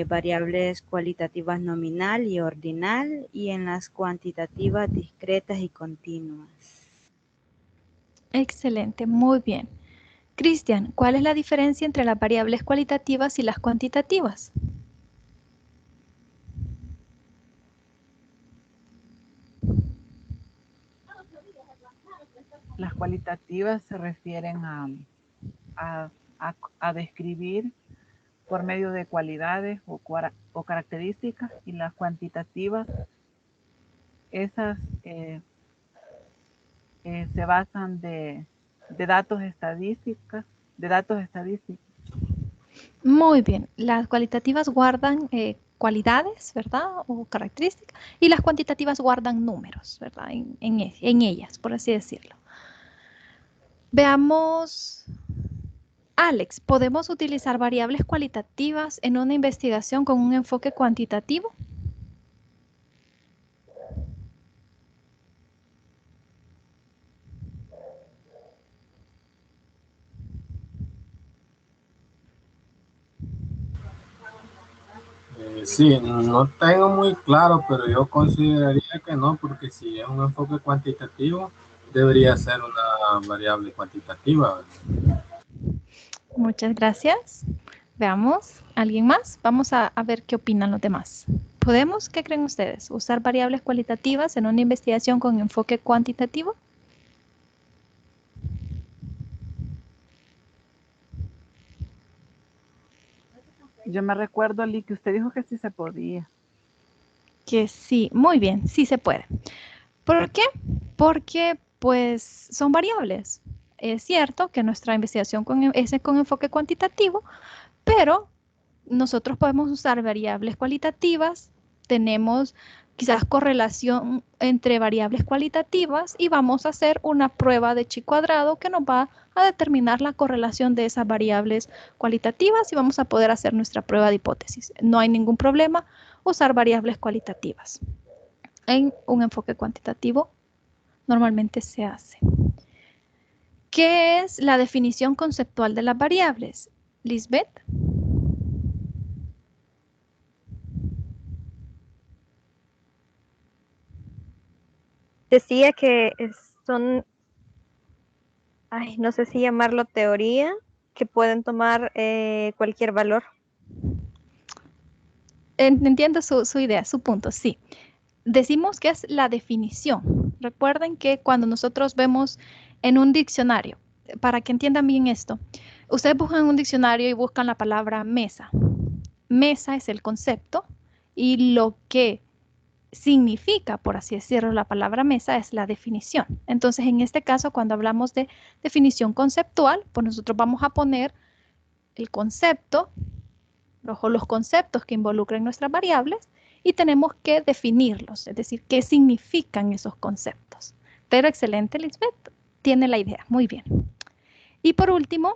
[SPEAKER 3] variables cualitativas nominal y ordinal, y en las cuantitativas discretas y continuas.
[SPEAKER 1] Excelente, muy bien. Cristian, ¿cuál es la diferencia entre las variables cualitativas y las cuantitativas?
[SPEAKER 5] Las cualitativas se refieren a describir por medio de cualidades o características, y las cuantitativas, esas se basan de datos estadísticos.
[SPEAKER 1] Muy bien, las cualitativas guardan cualidades, ¿verdad? O características, y las cuantitativas guardan números, ¿verdad? En ellas, por así decirlo. Veamos, Alex, ¿podemos utilizar variables cualitativas en una investigación con un enfoque cuantitativo?
[SPEAKER 4] Sí, no tengo muy claro, pero yo consideraría que no, porque si es un enfoque cuantitativo, debería ser una variable cuantitativa.
[SPEAKER 1] Muchas gracias. Veamos, ¿alguien más? Vamos a ver qué opinan los demás. ¿Podemos, qué creen ustedes, usar variables cualitativas en una investigación con enfoque cuantitativo?
[SPEAKER 5] Yo me recuerdo, Ali, que usted dijo que sí se podía.
[SPEAKER 1] Que sí, muy bien, sí se puede. ¿Por qué? Porque pues son variables. Es cierto que nuestra investigación es con enfoque cuantitativo, pero nosotros podemos usar variables cualitativas, tenemos quizás correlación entre variables cualitativas y vamos a hacer una prueba de chi cuadrado que nos va a determinar la correlación de esas variables cualitativas y vamos a poder hacer nuestra prueba de hipótesis. No hay ningún problema usar variables cualitativas. En un enfoque cuantitativo normalmente se hace. ¿Qué es la definición conceptual de las variables? Lisbeth.
[SPEAKER 2] Decía que son, no sé si llamarlo teoría, que pueden tomar cualquier valor.
[SPEAKER 1] Entiendo su idea, su punto, sí. Decimos que es la definición. Recuerden que cuando nosotros vemos en un diccionario, para que entiendan bien esto, ustedes buscan en un diccionario y buscan la palabra mesa. Mesa es el concepto y lo que significa, por así decirlo, la palabra mesa es la definición. Entonces, en este caso, cuando hablamos de definición conceptual, pues nosotros vamos a poner el concepto, los conceptos que involucren nuestras variables y tenemos que definirlos, es decir, qué significan esos conceptos. Pero excelente, Lisbeth, tiene la idea, muy bien. Y por último,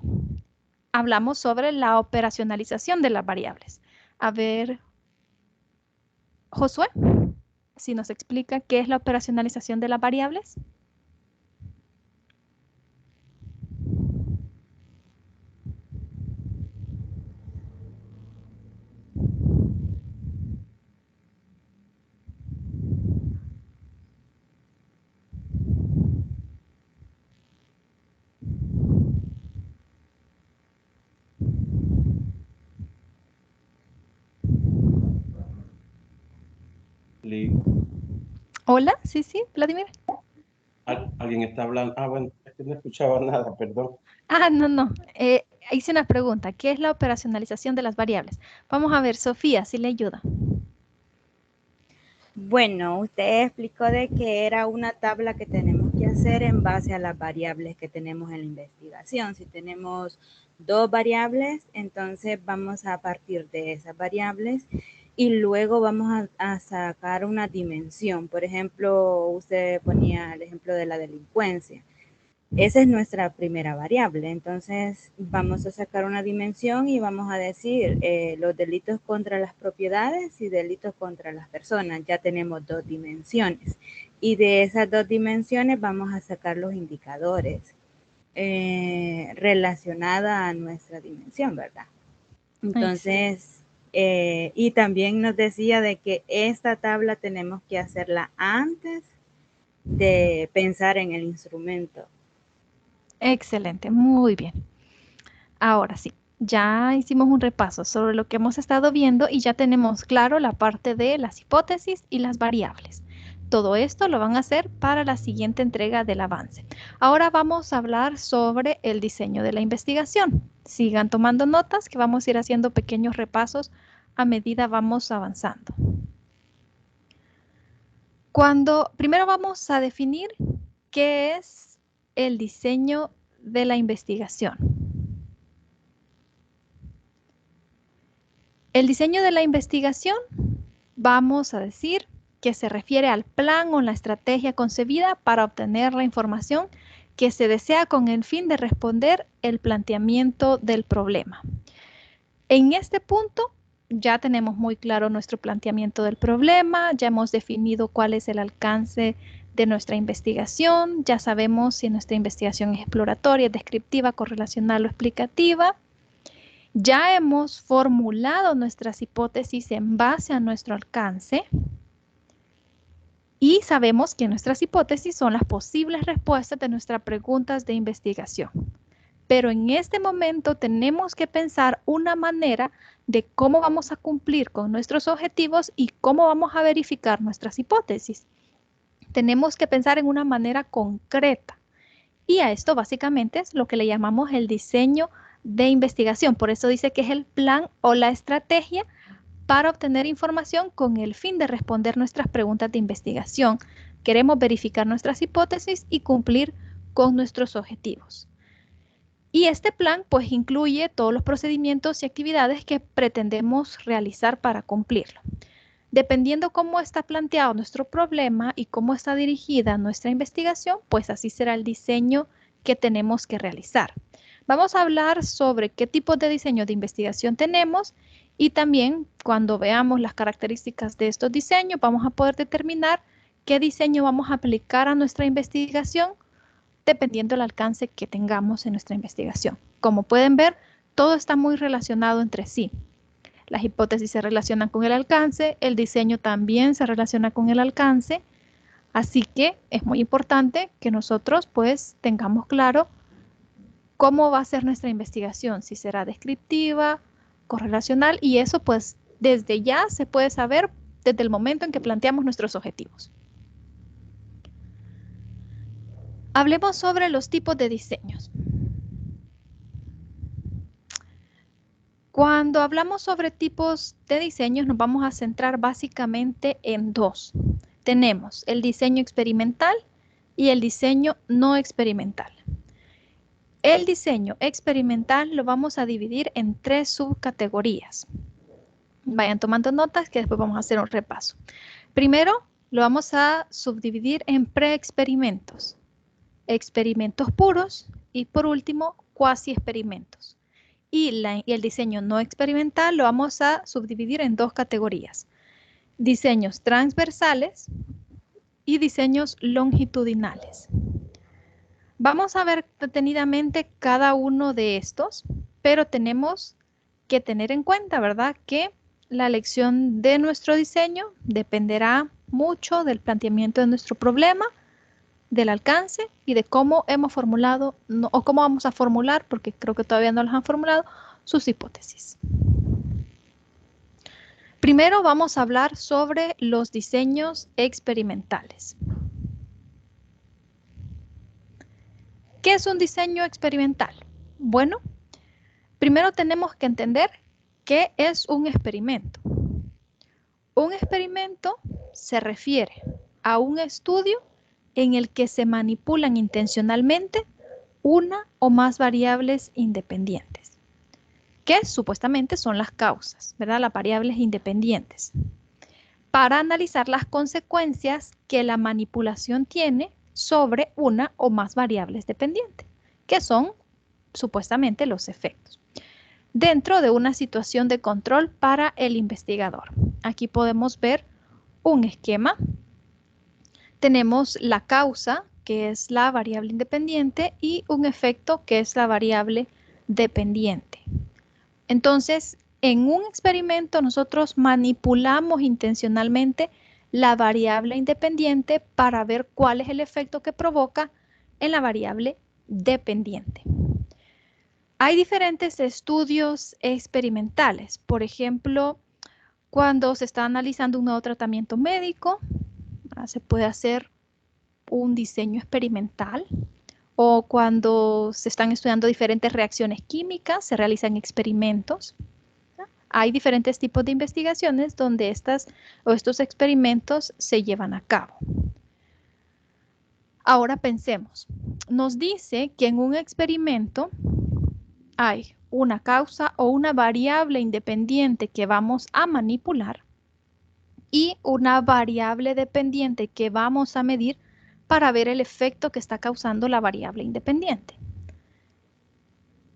[SPEAKER 1] hablamos sobre la operacionalización de las variables. A ver, Josué, si nos explica qué es la operacionalización de las variables. Hola, sí, Vladimir.
[SPEAKER 6] Alguien está hablando. Ah, bueno, es que no escuchaba nada, perdón.
[SPEAKER 1] Ah, no. Hice una pregunta. ¿Qué es la operacionalización de las variables? Vamos a ver, Sofía, si le ayuda.
[SPEAKER 3] Bueno, usted explicó de que era una tabla que tenemos que hacer en base a las variables que tenemos en la investigación. Si tenemos 2 variables, entonces vamos a partir de esas variables y luego vamos a sacar una dimensión. Por ejemplo, usted ponía el ejemplo de la delincuencia. Esa es nuestra primera variable. Entonces vamos a sacar una dimensión y vamos a decir los delitos contra las propiedades y delitos contra las personas. Ya tenemos 2 dimensiones. Y de esas 2 dimensiones vamos a sacar los indicadores relacionados a nuestra dimensión, ¿verdad? Entonces, y también nos decía de que esta tabla tenemos que hacerla antes de pensar en el instrumento.
[SPEAKER 1] Excelente, muy bien. Ahora sí, ya hicimos un repaso sobre lo que hemos estado viendo y ya tenemos claro la parte de las hipótesis y las variables. Todo esto lo van a hacer para la siguiente entrega del avance. Ahora vamos a hablar sobre el diseño de la investigación. Sigan tomando notas que vamos a ir haciendo pequeños repasos a medida vamos avanzando. Primero vamos a definir qué es el diseño de la investigación. El diseño de la investigación, vamos a decir que se refiere al plan o la estrategia concebida para obtener la información que se desea con el fin de responder el planteamiento del problema. En este punto ya tenemos muy claro nuestro planteamiento del problema, ya hemos definido cuál es el alcance de nuestra investigación, ya sabemos si nuestra investigación es exploratoria, descriptiva, correlacional o explicativa. Ya hemos formulado nuestras hipótesis en base a nuestro alcance y sabemos que nuestras hipótesis son las posibles respuestas de nuestras preguntas de investigación. Pero en este momento tenemos que pensar una manera de cómo vamos a cumplir con nuestros objetivos y cómo vamos a verificar nuestras hipótesis. Tenemos que pensar en una manera concreta. Y a esto básicamente es lo que le llamamos el diseño de investigación. Por eso dice que es el plan o la estrategia para obtener información con el fin de responder nuestras preguntas de investigación. Queremos verificar nuestras hipótesis y cumplir con nuestros objetivos. Y este plan pues incluye todos los procedimientos y actividades que pretendemos realizar para cumplirlo. Dependiendo cómo está planteado nuestro problema y cómo está dirigida nuestra investigación, pues así será el diseño que tenemos que realizar. Vamos a hablar sobre qué tipo de diseño de investigación tenemos y también cuando veamos las características de estos diseños vamos a poder determinar qué diseño vamos a aplicar a nuestra investigación dependiendo del alcance que tengamos en nuestra investigación. Como pueden ver, todo está muy relacionado entre sí. Las hipótesis se relacionan con el alcance, el diseño también se relaciona con el alcance, así que es muy importante que nosotros pues tengamos claro cómo va a ser nuestra investigación, si será descriptiva, correlacional y eso pues desde ya se puede saber desde el momento en que planteamos nuestros objetivos. Hablemos sobre los tipos de diseños. Cuando hablamos sobre tipos de diseños nos vamos a centrar básicamente en 2. Tenemos el diseño experimental y el diseño no experimental. El diseño experimental lo vamos a dividir en 3 subcategorías. Vayan tomando notas que después vamos a hacer un repaso. Primero, lo vamos a subdividir en preexperimentos, experimentos puros y por último, cuasi experimentos. Y el diseño no experimental lo vamos a subdividir en dos categorías. Diseños transversales y diseños longitudinales. Vamos a ver detenidamente cada uno de estos, pero tenemos que tener en cuenta, ¿verdad?, que la elección de nuestro diseño dependerá mucho del planteamiento de nuestro problema, del alcance y de cómo hemos formulado, o cómo vamos a formular, porque creo que todavía no los han formulado, sus hipótesis. Primero vamos a hablar sobre los diseños experimentales. ¿Qué es un diseño experimental? Bueno, primero tenemos que entender qué es un experimento. Un experimento se refiere a un estudio en el que se manipulan intencionalmente una o más variables independientes, que supuestamente son las causas, ¿verdad? Las variables independientes, para analizar las consecuencias que la manipulación tiene sobre una o más variables dependientes, que son supuestamente los efectos, dentro de una situación de control para el investigador. Aquí podemos ver un esquema. Tenemos la causa, que es la variable independiente, y un efecto, que es la variable dependiente. Entonces, en un experimento nosotros manipulamos intencionalmente la variable independiente para ver cuál es el efecto que provoca en la variable dependiente. Hay diferentes estudios experimentales. Por ejemplo, cuando se está analizando un nuevo tratamiento médico, se puede hacer un diseño experimental, o cuando se están estudiando diferentes reacciones químicas, se realizan experimentos. Hay diferentes tipos de investigaciones donde estos experimentos se llevan a cabo. Ahora pensemos, nos dice que en un experimento hay una causa o una variable independiente que vamos a manipular y una variable dependiente que vamos a medir para ver el efecto que está causando la variable independiente.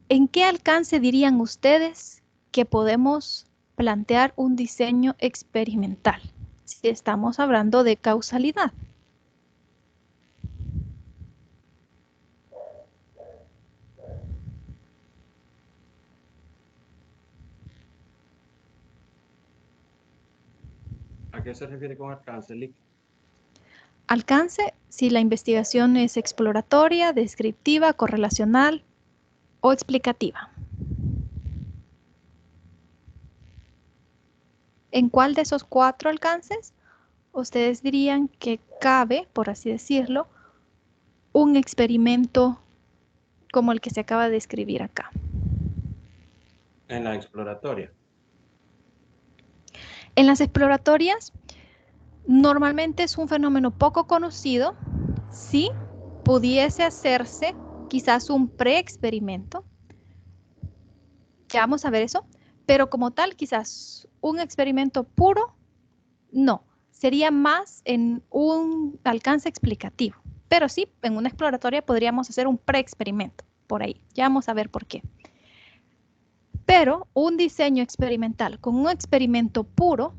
[SPEAKER 1] ¿En qué alcance dirían ustedes que podemos plantear un diseño experimental si estamos hablando de causalidad?
[SPEAKER 6] ¿A qué se refiere con alcance, Lick?
[SPEAKER 1] Alcance si la investigación es exploratoria, descriptiva, correlacional o explicativa. ¿En cuál de esos 4 alcances ustedes dirían que cabe, por así decirlo, un experimento como el que se acaba de describir acá?
[SPEAKER 6] En la exploratoria.
[SPEAKER 1] En las exploratorias, normalmente es un fenómeno poco conocido. Sí, pudiese hacerse quizás un preexperimento. Ya vamos a ver eso. Pero como tal, quizás un experimento puro, no. Sería más en un alcance explicativo. Pero sí, en una exploratoria podríamos hacer un preexperimento por ahí. Ya vamos a ver por qué. Pero un diseño experimental con un experimento puro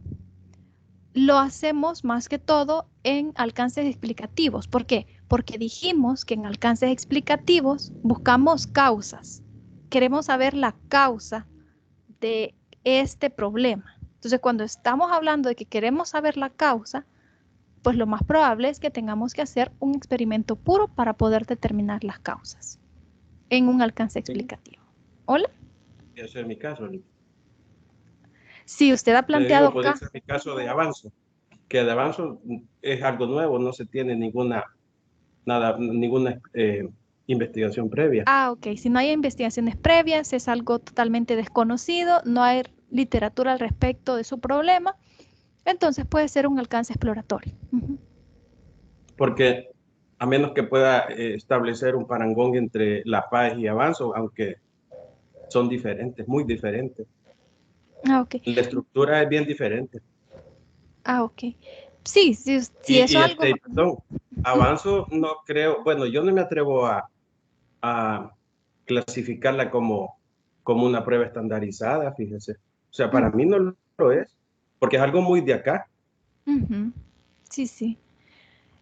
[SPEAKER 1] lo hacemos más que todo en alcances explicativos. ¿Por qué? Porque dijimos que en alcances explicativos buscamos causas. Queremos saber la causa de este problema. Entonces, cuando estamos hablando de que queremos saber la causa, pues lo más probable es que tengamos que hacer un experimento puro para poder determinar las causas en un alcance explicativo. ¿Hola?
[SPEAKER 6] Ese es mi caso, Lick.
[SPEAKER 1] Si usted ha planteado
[SPEAKER 6] Puede
[SPEAKER 1] acá.
[SPEAKER 6] ser mi caso de Avanzo, que de Avanzo es algo nuevo, no se tiene ninguna investigación previa.
[SPEAKER 1] Ok. Si no hay investigaciones previas, es algo totalmente desconocido, no hay literatura al respecto de su problema, entonces puede ser un alcance exploratorio.
[SPEAKER 6] Porque a menos que pueda establecer un parangón entre La Paz y Avanzo, aunque son diferentes, muy diferentes.
[SPEAKER 1] Ah, ok.
[SPEAKER 6] La estructura es bien diferente.
[SPEAKER 1] Ah, ok. Sí, si eso algo...
[SPEAKER 6] Perdón, avanzo, no creo, bueno, yo no me atrevo a clasificarla como una prueba estandarizada, fíjese. O sea, para mí no lo es, porque es algo muy de acá.
[SPEAKER 1] Ujú. Sí, sí.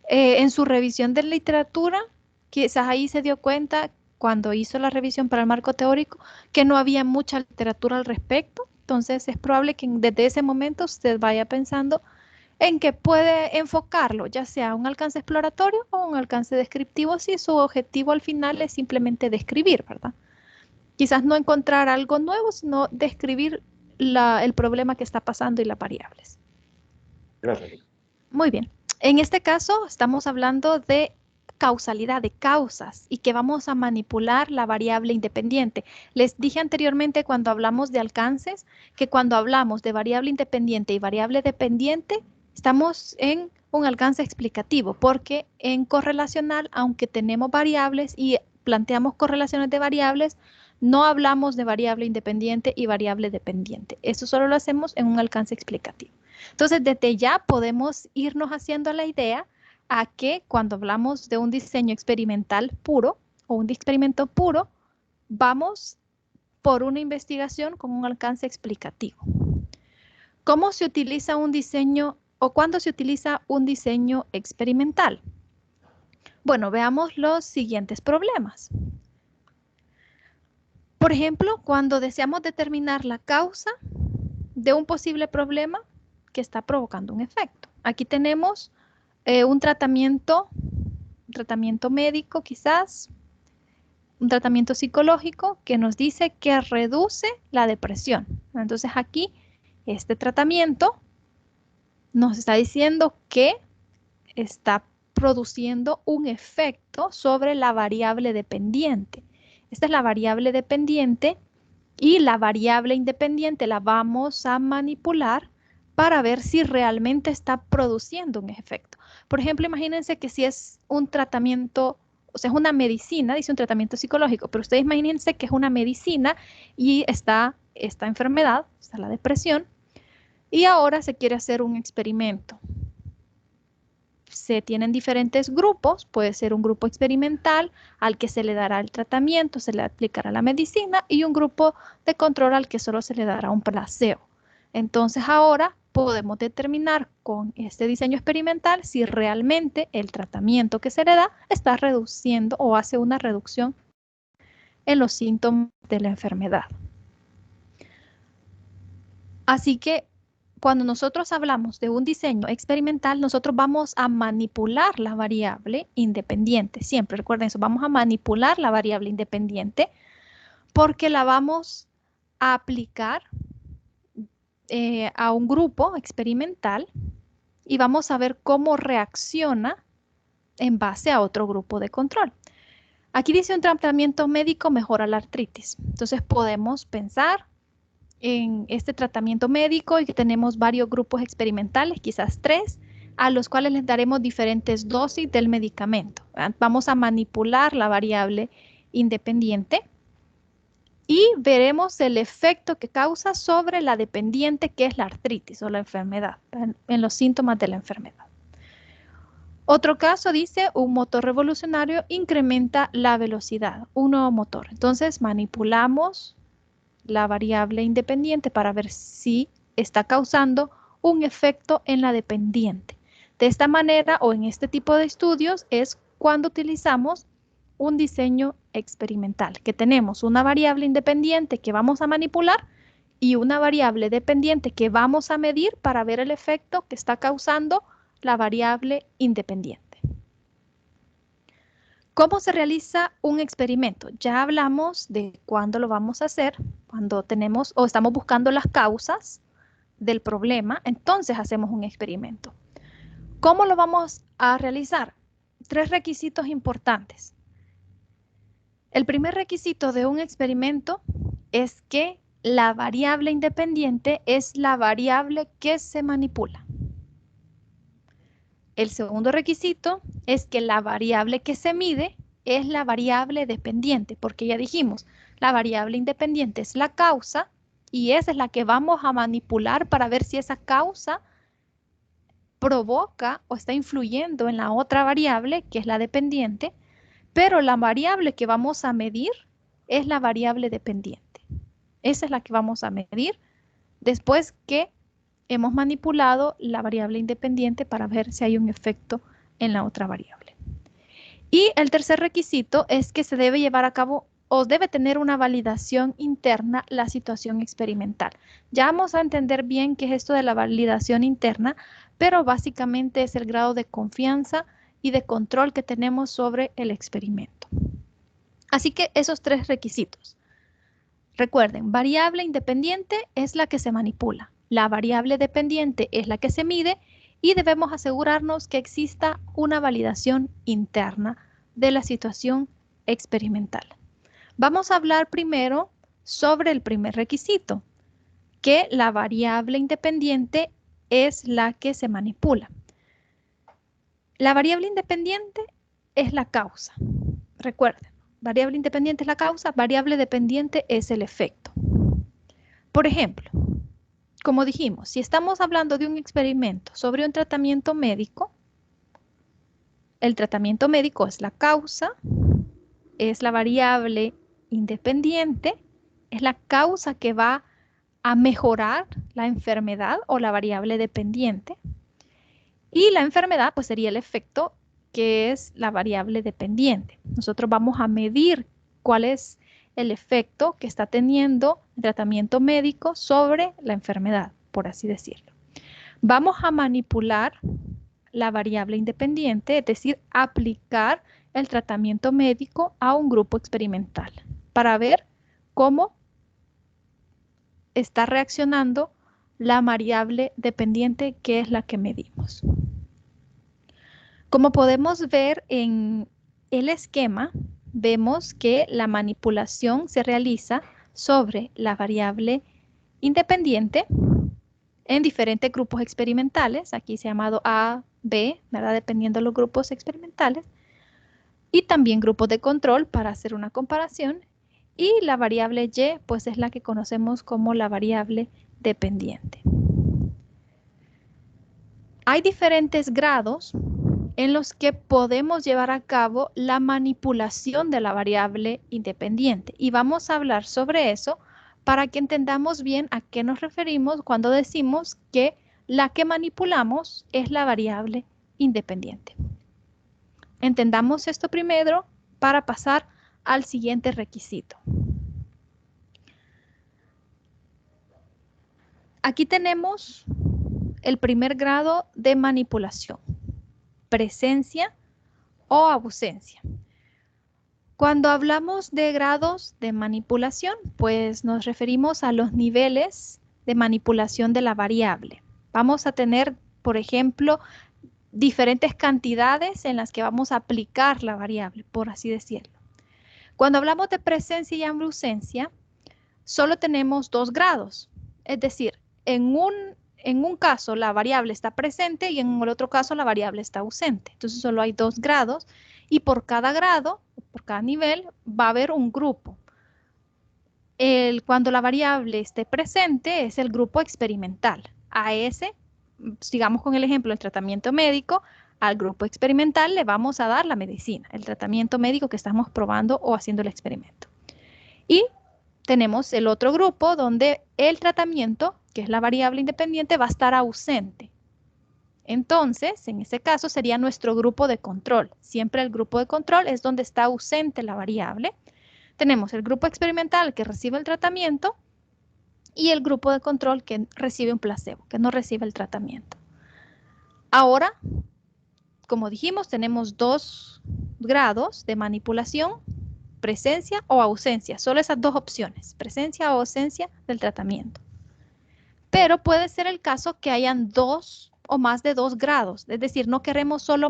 [SPEAKER 1] En su revisión de literatura, quizás ahí se dio cuenta, cuando hizo la revisión para el marco teórico, que no había mucha literatura al respecto. Entonces es probable que desde ese momento usted vaya pensando en que puede enfocarlo, ya sea un alcance exploratorio o un alcance descriptivo, si su objetivo al final es simplemente describir, ¿verdad? Quizás no encontrar algo nuevo, sino describir el problema que está pasando y las variables.
[SPEAKER 6] Gracias.
[SPEAKER 1] Muy bien. En este caso estamos hablando de causalidad, de causas, y que vamos a manipular la variable independiente. Les dije anteriormente cuando hablamos de alcances que cuando hablamos de variable independiente y variable dependiente, estamos en un alcance explicativo, porque en correlacional, aunque tenemos variables y planteamos correlaciones de variables, no hablamos de variable independiente y variable dependiente. Eso solo lo hacemos en un alcance explicativo. Entonces, desde ya podemos irnos haciendo la idea a que cuando hablamos de un diseño experimental puro o un experimento puro, vamos por una investigación con un alcance explicativo. ¿Cómo se utiliza un diseño o cuándo se utiliza un diseño experimental? Bueno, veamos los siguientes problemas. Por ejemplo, cuando deseamos determinar la causa de un posible problema que está provocando un efecto. Aquí tenemos un tratamiento médico quizás, un tratamiento psicológico que nos dice que reduce la depresión. Entonces aquí este tratamiento nos está diciendo que está produciendo un efecto sobre la variable dependiente. Esta es la variable dependiente y la variable independiente la vamos a manipular para ver si realmente está produciendo un efecto. Por ejemplo, imagínense que si es un tratamiento, o sea, es una medicina, dice un tratamiento psicológico, pero ustedes imagínense que es una medicina y está esta enfermedad, está la depresión, y ahora se quiere hacer un experimento. Se tienen diferentes grupos, puede ser un grupo experimental al que se le dará el tratamiento, se le aplicará la medicina y un grupo de control al que solo se le dará un placebo. Entonces ahora podemos determinar con este diseño experimental si realmente el tratamiento que se le da está reduciendo o hace una reducción en los síntomas de la enfermedad. Así que cuando nosotros hablamos de un diseño experimental, nosotros vamos a manipular la variable independiente. Siempre recuerden eso, vamos a manipular la variable independiente porque la vamos a aplicar a un grupo experimental y vamos a ver cómo reacciona en base a otro grupo de control. Aquí dice un tratamiento médico mejora la artritis. Entonces podemos pensar en este tratamiento médico y que tenemos varios grupos experimentales, quizás 3, a los cuales les daremos diferentes dosis del medicamento. Vamos a manipular la variable independiente y veremos el efecto que causa sobre la dependiente, que es la artritis o la enfermedad, en los síntomas de la enfermedad. Otro caso dice, un motor revolucionario incrementa la velocidad, un nuevo motor. Entonces manipulamos la variable independiente para ver si está causando un efecto en la dependiente. De esta manera o en este tipo de estudios es cuando utilizamos un diseño experimental, que tenemos una variable independiente que vamos a manipular y una variable dependiente que vamos a medir para ver el efecto que está causando la variable independiente. ¿Cómo se realiza un experimento? Ya hablamos de cuándo lo vamos a hacer, cuando tenemos o estamos buscando las causas del problema, entonces hacemos un experimento. ¿Cómo lo vamos a realizar? 3 requisitos importantes. El primer requisito de un experimento es que la variable independiente es la variable que se manipula. El segundo requisito es que la variable que se mide es la variable dependiente, porque ya dijimos, la variable independiente es la causa y esa es la que vamos a manipular para ver si esa causa provoca o está influyendo en la otra variable, que es la dependiente, pero la variable que vamos a medir es la variable dependiente. Esa es la que vamos a medir después que hemos manipulado la variable independiente para ver si hay un efecto en la otra variable. Y el tercer requisito es que se debe llevar a cabo o debe tener una validación interna la situación experimental. Ya vamos a entender bien qué es esto de la validación interna, pero básicamente es el grado de confianza y de control que tenemos sobre el experimento. Así que esos tres requisitos. Recuerden, variable independiente es la que se manipula, la variable dependiente es la que se mide y debemos asegurarnos que exista una validación interna de la situación experimental. Vamos a hablar primero sobre el primer requisito, que la variable independiente es la que se manipula. La variable independiente es la causa. Recuerden, variable independiente es la causa, variable dependiente es el efecto. Por ejemplo, como dijimos, si estamos hablando de un experimento sobre un tratamiento médico, el tratamiento médico es la causa, es la variable independiente, es la causa que va a mejorar la enfermedad o la variable dependiente. Y la enfermedad pues sería el efecto, que es la variable dependiente. Nosotros vamos a medir cuál es el efecto que está teniendo el tratamiento médico sobre la enfermedad, por así decirlo. Vamos a manipular la variable independiente, es decir, aplicar el tratamiento médico a un grupo experimental para ver cómo está reaccionando la variable dependiente, que es la que medimos. Como podemos ver en el esquema, vemos que la manipulación se realiza sobre la variable independiente en diferentes grupos experimentales. Aquí se ha llamado A, B, ¿verdad? Dependiendo de los grupos experimentales. Y también grupos de control para hacer una comparación. Y la variable Y, pues es la que conocemos como la variable dependiente. Hay diferentes grados en los que podemos llevar a cabo la manipulación de la variable independiente. Y vamos a hablar sobre eso para que entendamos bien a qué nos referimos cuando decimos que la que manipulamos es la variable independiente. Entendamos esto primero para pasar al siguiente requisito. Aquí tenemos el primer grado de manipulación, presencia o ausencia. Cuando hablamos de grados de manipulación, pues nos referimos a los niveles de manipulación de la variable. Vamos a tener, por ejemplo, diferentes cantidades en las que vamos a aplicar la variable, por así decirlo. Cuando hablamos de presencia y ausencia, solo tenemos dos grados. Es decir, en un caso la variable está presente y en el otro caso la variable está ausente. Entonces solo hay dos grados y por cada grado, por cada nivel, va a haber un grupo. Cuando la variable esté presente es el grupo experimental. A ese, sigamos con el ejemplo del tratamiento médico, al grupo experimental le vamos a dar la medicina, el tratamiento médico que estamos probando o haciendo el experimento. Y tenemos el otro grupo donde el tratamiento, que es la variable independiente, va a estar ausente. Entonces, en ese caso sería nuestro grupo de control. Siempre el grupo de control es donde está ausente la variable. Tenemos el grupo experimental que recibe el tratamiento y el grupo de control que recibe un placebo, que no recibe el tratamiento. Ahora, como dijimos, tenemos dos grados de manipulación, presencia o ausencia. Solo esas dos opciones, presencia o ausencia del tratamiento. Pero puede ser el caso que hayan dos o más de dos grados. Es decir, no queremos solo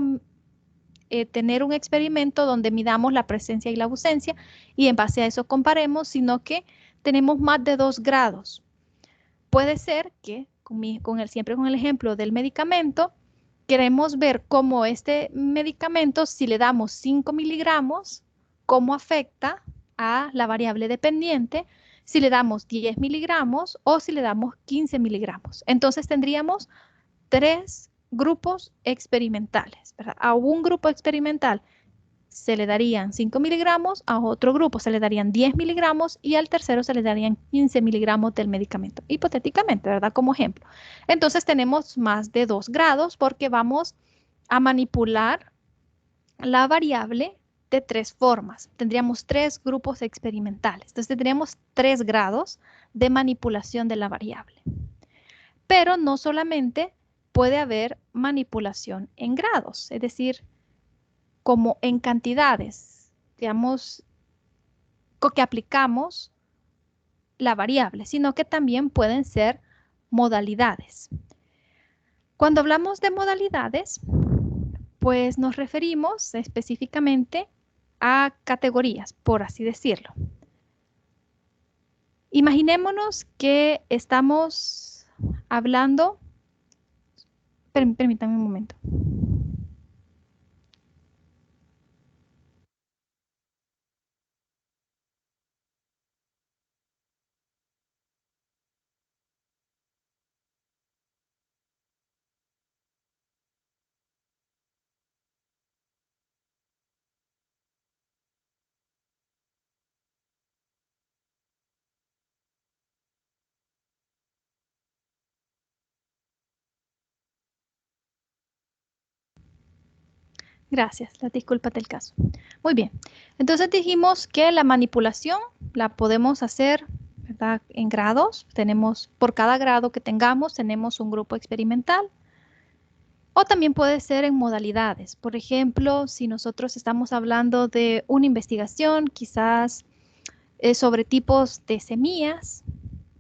[SPEAKER 1] tener un experimento donde midamos la presencia y la ausencia y en base a eso comparemos, sino que tenemos más de dos grados. Puede ser que, siempre con el ejemplo del medicamento, queremos ver cómo este medicamento, si le damos 5 miligramos, cómo afecta a la variable dependiente. si le damos 10 miligramos o si le damos 15 miligramos. Entonces tendríamos 3 grupos experimentales, ¿verdad? A un grupo experimental se le darían 5 miligramos, a otro grupo se le darían 10 miligramos y al tercero se le darían 15 miligramos del medicamento, hipotéticamente, ¿verdad? Como ejemplo. Entonces tenemos más de 2 grados porque vamos a manipular la variable de 3 formas. Tendríamos 3 grupos experimentales. Entonces tendríamos 3 grados de manipulación de la variable. Pero no solamente puede haber manipulación en grados, es decir, como en cantidades, digamos, que aplicamos la variable, sino que también pueden ser modalidades. Cuando hablamos de modalidades, pues nos referimos específicamente a categorías, por así decirlo. Imaginémonos que estamos hablando, permítanme un momento. Gracias, la disculpa del caso. Muy bien, entonces dijimos que la manipulación la podemos hacer, ¿verdad?, en grados. Tenemos, por cada grado que tengamos, tenemos un grupo experimental. O también puede ser en modalidades. Por ejemplo, si nosotros estamos hablando de una investigación, quizás sobre tipos de semillas,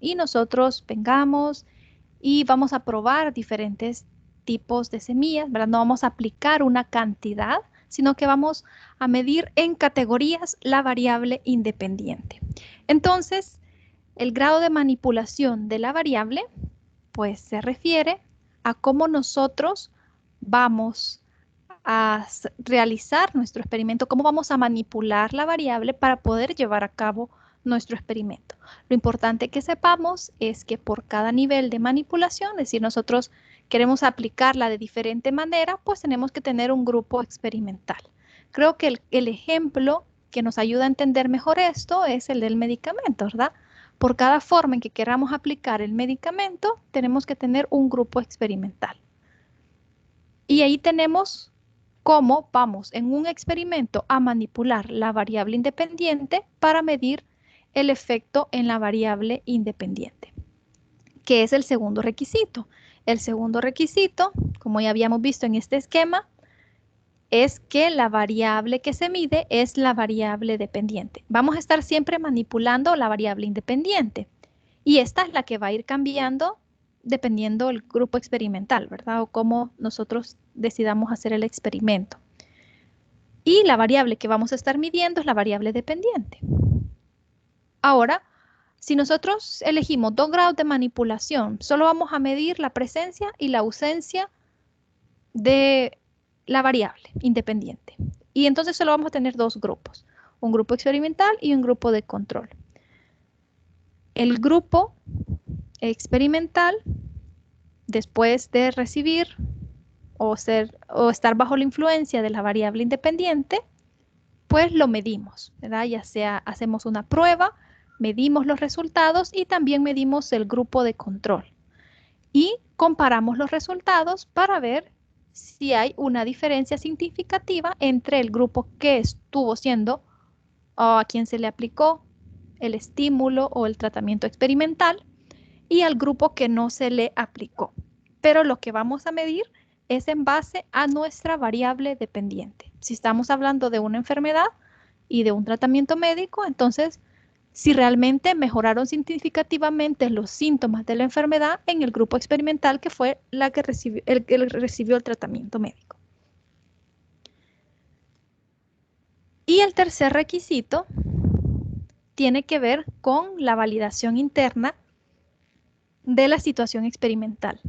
[SPEAKER 1] y nosotros vengamos y vamos a probar diferentes tipos de semillas, ¿verdad? No vamos a aplicar una cantidad, sino que vamos a medir en categorías la variable independiente. Entonces, el grado de manipulación de la variable, pues se refiere a cómo nosotros vamos a realizar nuestro experimento, cómo vamos a manipular la variable para poder llevar a cabo nuestro experimento. Lo importante que sepamos es que por cada nivel de manipulación, es decir, nosotros queremos aplicarla de diferente manera, pues tenemos que tener un grupo experimental. Creo que el ejemplo que nos ayuda a entender mejor esto es el del medicamento, ¿verdad? Por cada forma en que queramos aplicar el medicamento, tenemos que tener un grupo experimental. Y ahí tenemos cómo vamos en un experimento a manipular la variable independiente para medir el efecto en la variable independiente, que es el segundo requisito. El segundo requisito, como ya habíamos visto en este esquema, es que la variable que se mide es la variable dependiente. Vamos a estar siempre manipulando la variable independiente y esta es la que va a ir cambiando dependiendo del grupo experimental, ¿verdad? O cómo nosotros decidamos hacer el experimento. Y la variable que vamos a estar midiendo es la variable dependiente. Ahora, si nosotros elegimos 2 grados de manipulación, solo vamos a medir la presencia y la ausencia de la variable independiente. Y entonces solo vamos a tener 2 grupos, un grupo experimental y un grupo de control. El grupo experimental, después de recibir o estar bajo la influencia de la variable independiente, pues lo medimos, ¿verdad? Ya sea hacemos una prueba, medimos los resultados y también medimos el grupo de control. Y comparamos los resultados para ver si hay una diferencia significativa entre el grupo que estuvo siendo o a quien se le aplicó el estímulo o el tratamiento experimental y al grupo que no se le aplicó. Pero lo que vamos a medir es en base a nuestra variable dependiente. Si estamos hablando de una enfermedad y de un tratamiento médico, entonces si realmente mejoraron significativamente los síntomas de la enfermedad en el grupo experimental que fue el que recibió el tratamiento médico. Y el tercer requisito tiene que ver con la validación interna de la situación experimental.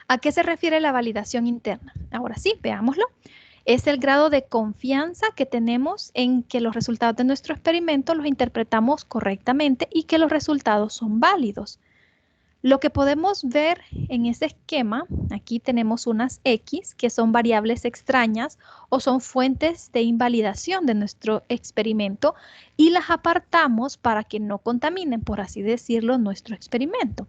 [SPEAKER 1] ¿A qué se refiere la validación interna? Ahora sí, veámoslo. Es el grado de confianza que tenemos en que los resultados de nuestro experimento los interpretamos correctamente y que los resultados son válidos. Lo que podemos ver en ese esquema, aquí tenemos unas X que son variables extrañas o son fuentes de invalidación de nuestro experimento y las apartamos para que no contaminen, por así decirlo, nuestro experimento.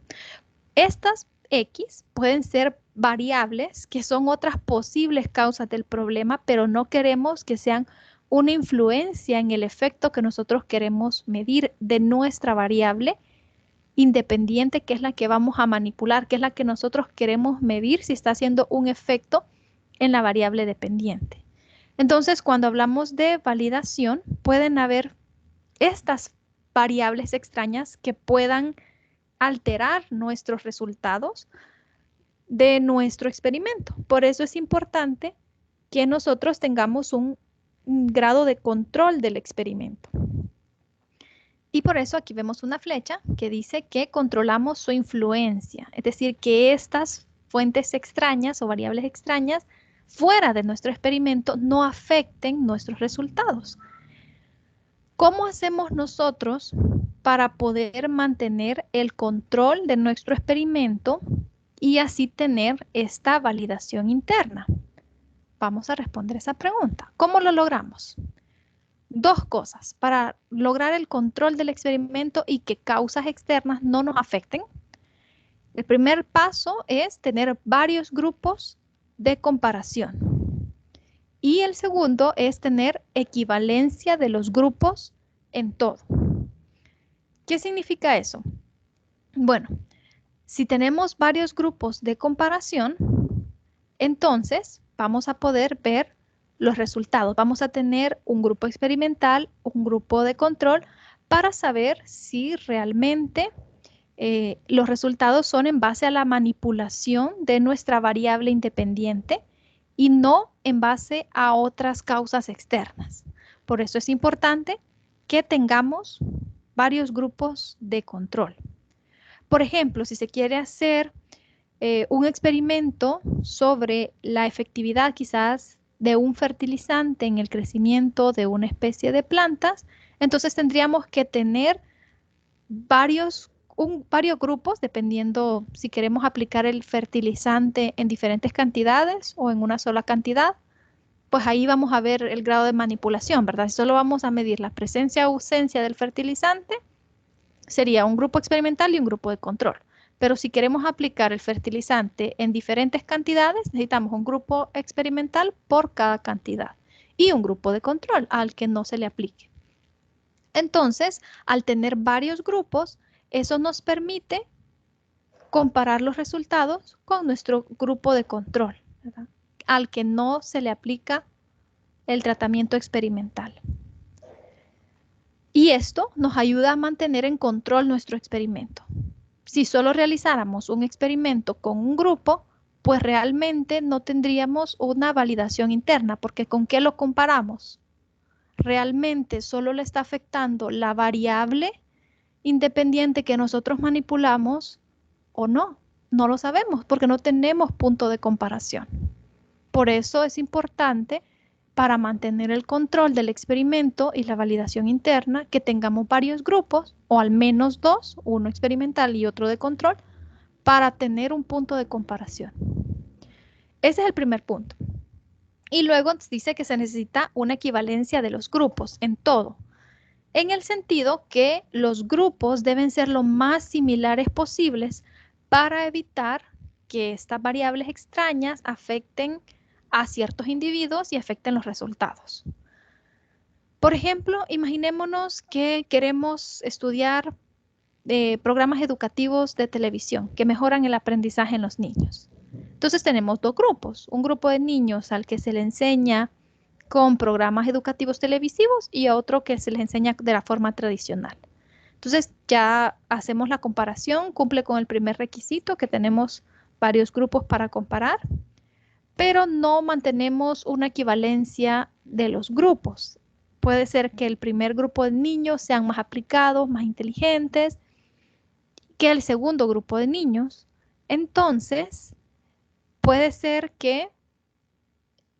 [SPEAKER 1] Estas X pueden ser variables que son otras posibles causas del problema, pero no queremos que sean una influencia en el efecto que nosotros queremos medir de nuestra variable independiente, que es la que vamos a manipular, que es la que nosotros queremos medir si está haciendo un efecto en la variable dependiente. Entonces, cuando hablamos de validación, pueden haber estas variables extrañas que puedan alterar nuestros resultados de nuestro experimento. Por eso es importante que nosotros tengamos un grado de control del experimento. Y por eso aquí vemos una flecha que dice que controlamos su influencia, es decir, que estas fuentes extrañas o variables extrañas fuera de nuestro experimento no afecten nuestros resultados. ¿Cómo hacemos nosotros para poder mantener el control de nuestro experimento y así tener esta validación interna? Vamos a responder esa pregunta. ¿Cómo lo logramos? Dos cosas para lograr el control del experimento y que causas externas no nos afecten. El primer paso es tener varios grupos de comparación. Y el segundo es tener equivalencia de los grupos en todo. ¿Qué significa eso? Bueno, si tenemos varios grupos de comparación, entonces vamos a poder ver los resultados. Vamos a tener un grupo experimental, un grupo de control para saber si realmente los resultados son en base a la manipulación de nuestra variable independiente y no en base a otras causas externas. Por eso es importante que tengamos varios grupos de control. Por ejemplo, si se quiere hacer un experimento sobre la efectividad quizás de un fertilizante en el crecimiento de una especie de plantas, entonces tendríamos que tener varios grupos, dependiendo si queremos aplicar el fertilizante en diferentes cantidades o en una sola cantidad, pues ahí vamos a ver el grado de manipulación, ¿verdad? Si solo vamos a medir la presencia o ausencia del fertilizante, sería un grupo experimental y un grupo de control. Pero si queremos aplicar el fertilizante en diferentes cantidades, necesitamos un grupo experimental por cada cantidad y un grupo de control al que no se le aplique. Entonces, al tener varios grupos, eso nos permite comparar los resultados con nuestro grupo de control, ¿verdad?, al que no se le aplica el tratamiento experimental. Y esto nos ayuda a mantener en control nuestro experimento. Si solo realizáramos un experimento con un grupo, pues realmente no tendríamos una validación interna, porque ¿con qué lo comparamos? ¿Realmente solo le está afectando la variable independiente que nosotros manipulamos o no? No lo sabemos porque no tenemos punto de comparación. Por eso es importante, para mantener el control del experimento y la validación interna, que tengamos varios grupos, o al menos dos, uno experimental y otro de control, para tener un punto de comparación. Ese es el primer punto. Y luego dice que se necesita una equivalencia de los grupos en todo, en el sentido que los grupos deben ser lo más similares posibles para evitar que estas variables extrañas afecten a ciertos individuos y afecten los resultados. Por ejemplo, imaginémonos que queremos estudiar programas educativos de televisión que mejoran el aprendizaje en los niños. Entonces tenemos dos grupos, un grupo de niños al que se le enseña con programas educativos televisivos y a otro que se les enseña de la forma tradicional. Entonces ya hacemos la comparación, cumple con el primer requisito, que tenemos varios grupos para comparar, pero no mantenemos una equivalencia de los grupos. Puede ser que el primer grupo de niños sean más aplicados, más inteligentes que el segundo grupo de niños. Entonces, puede ser que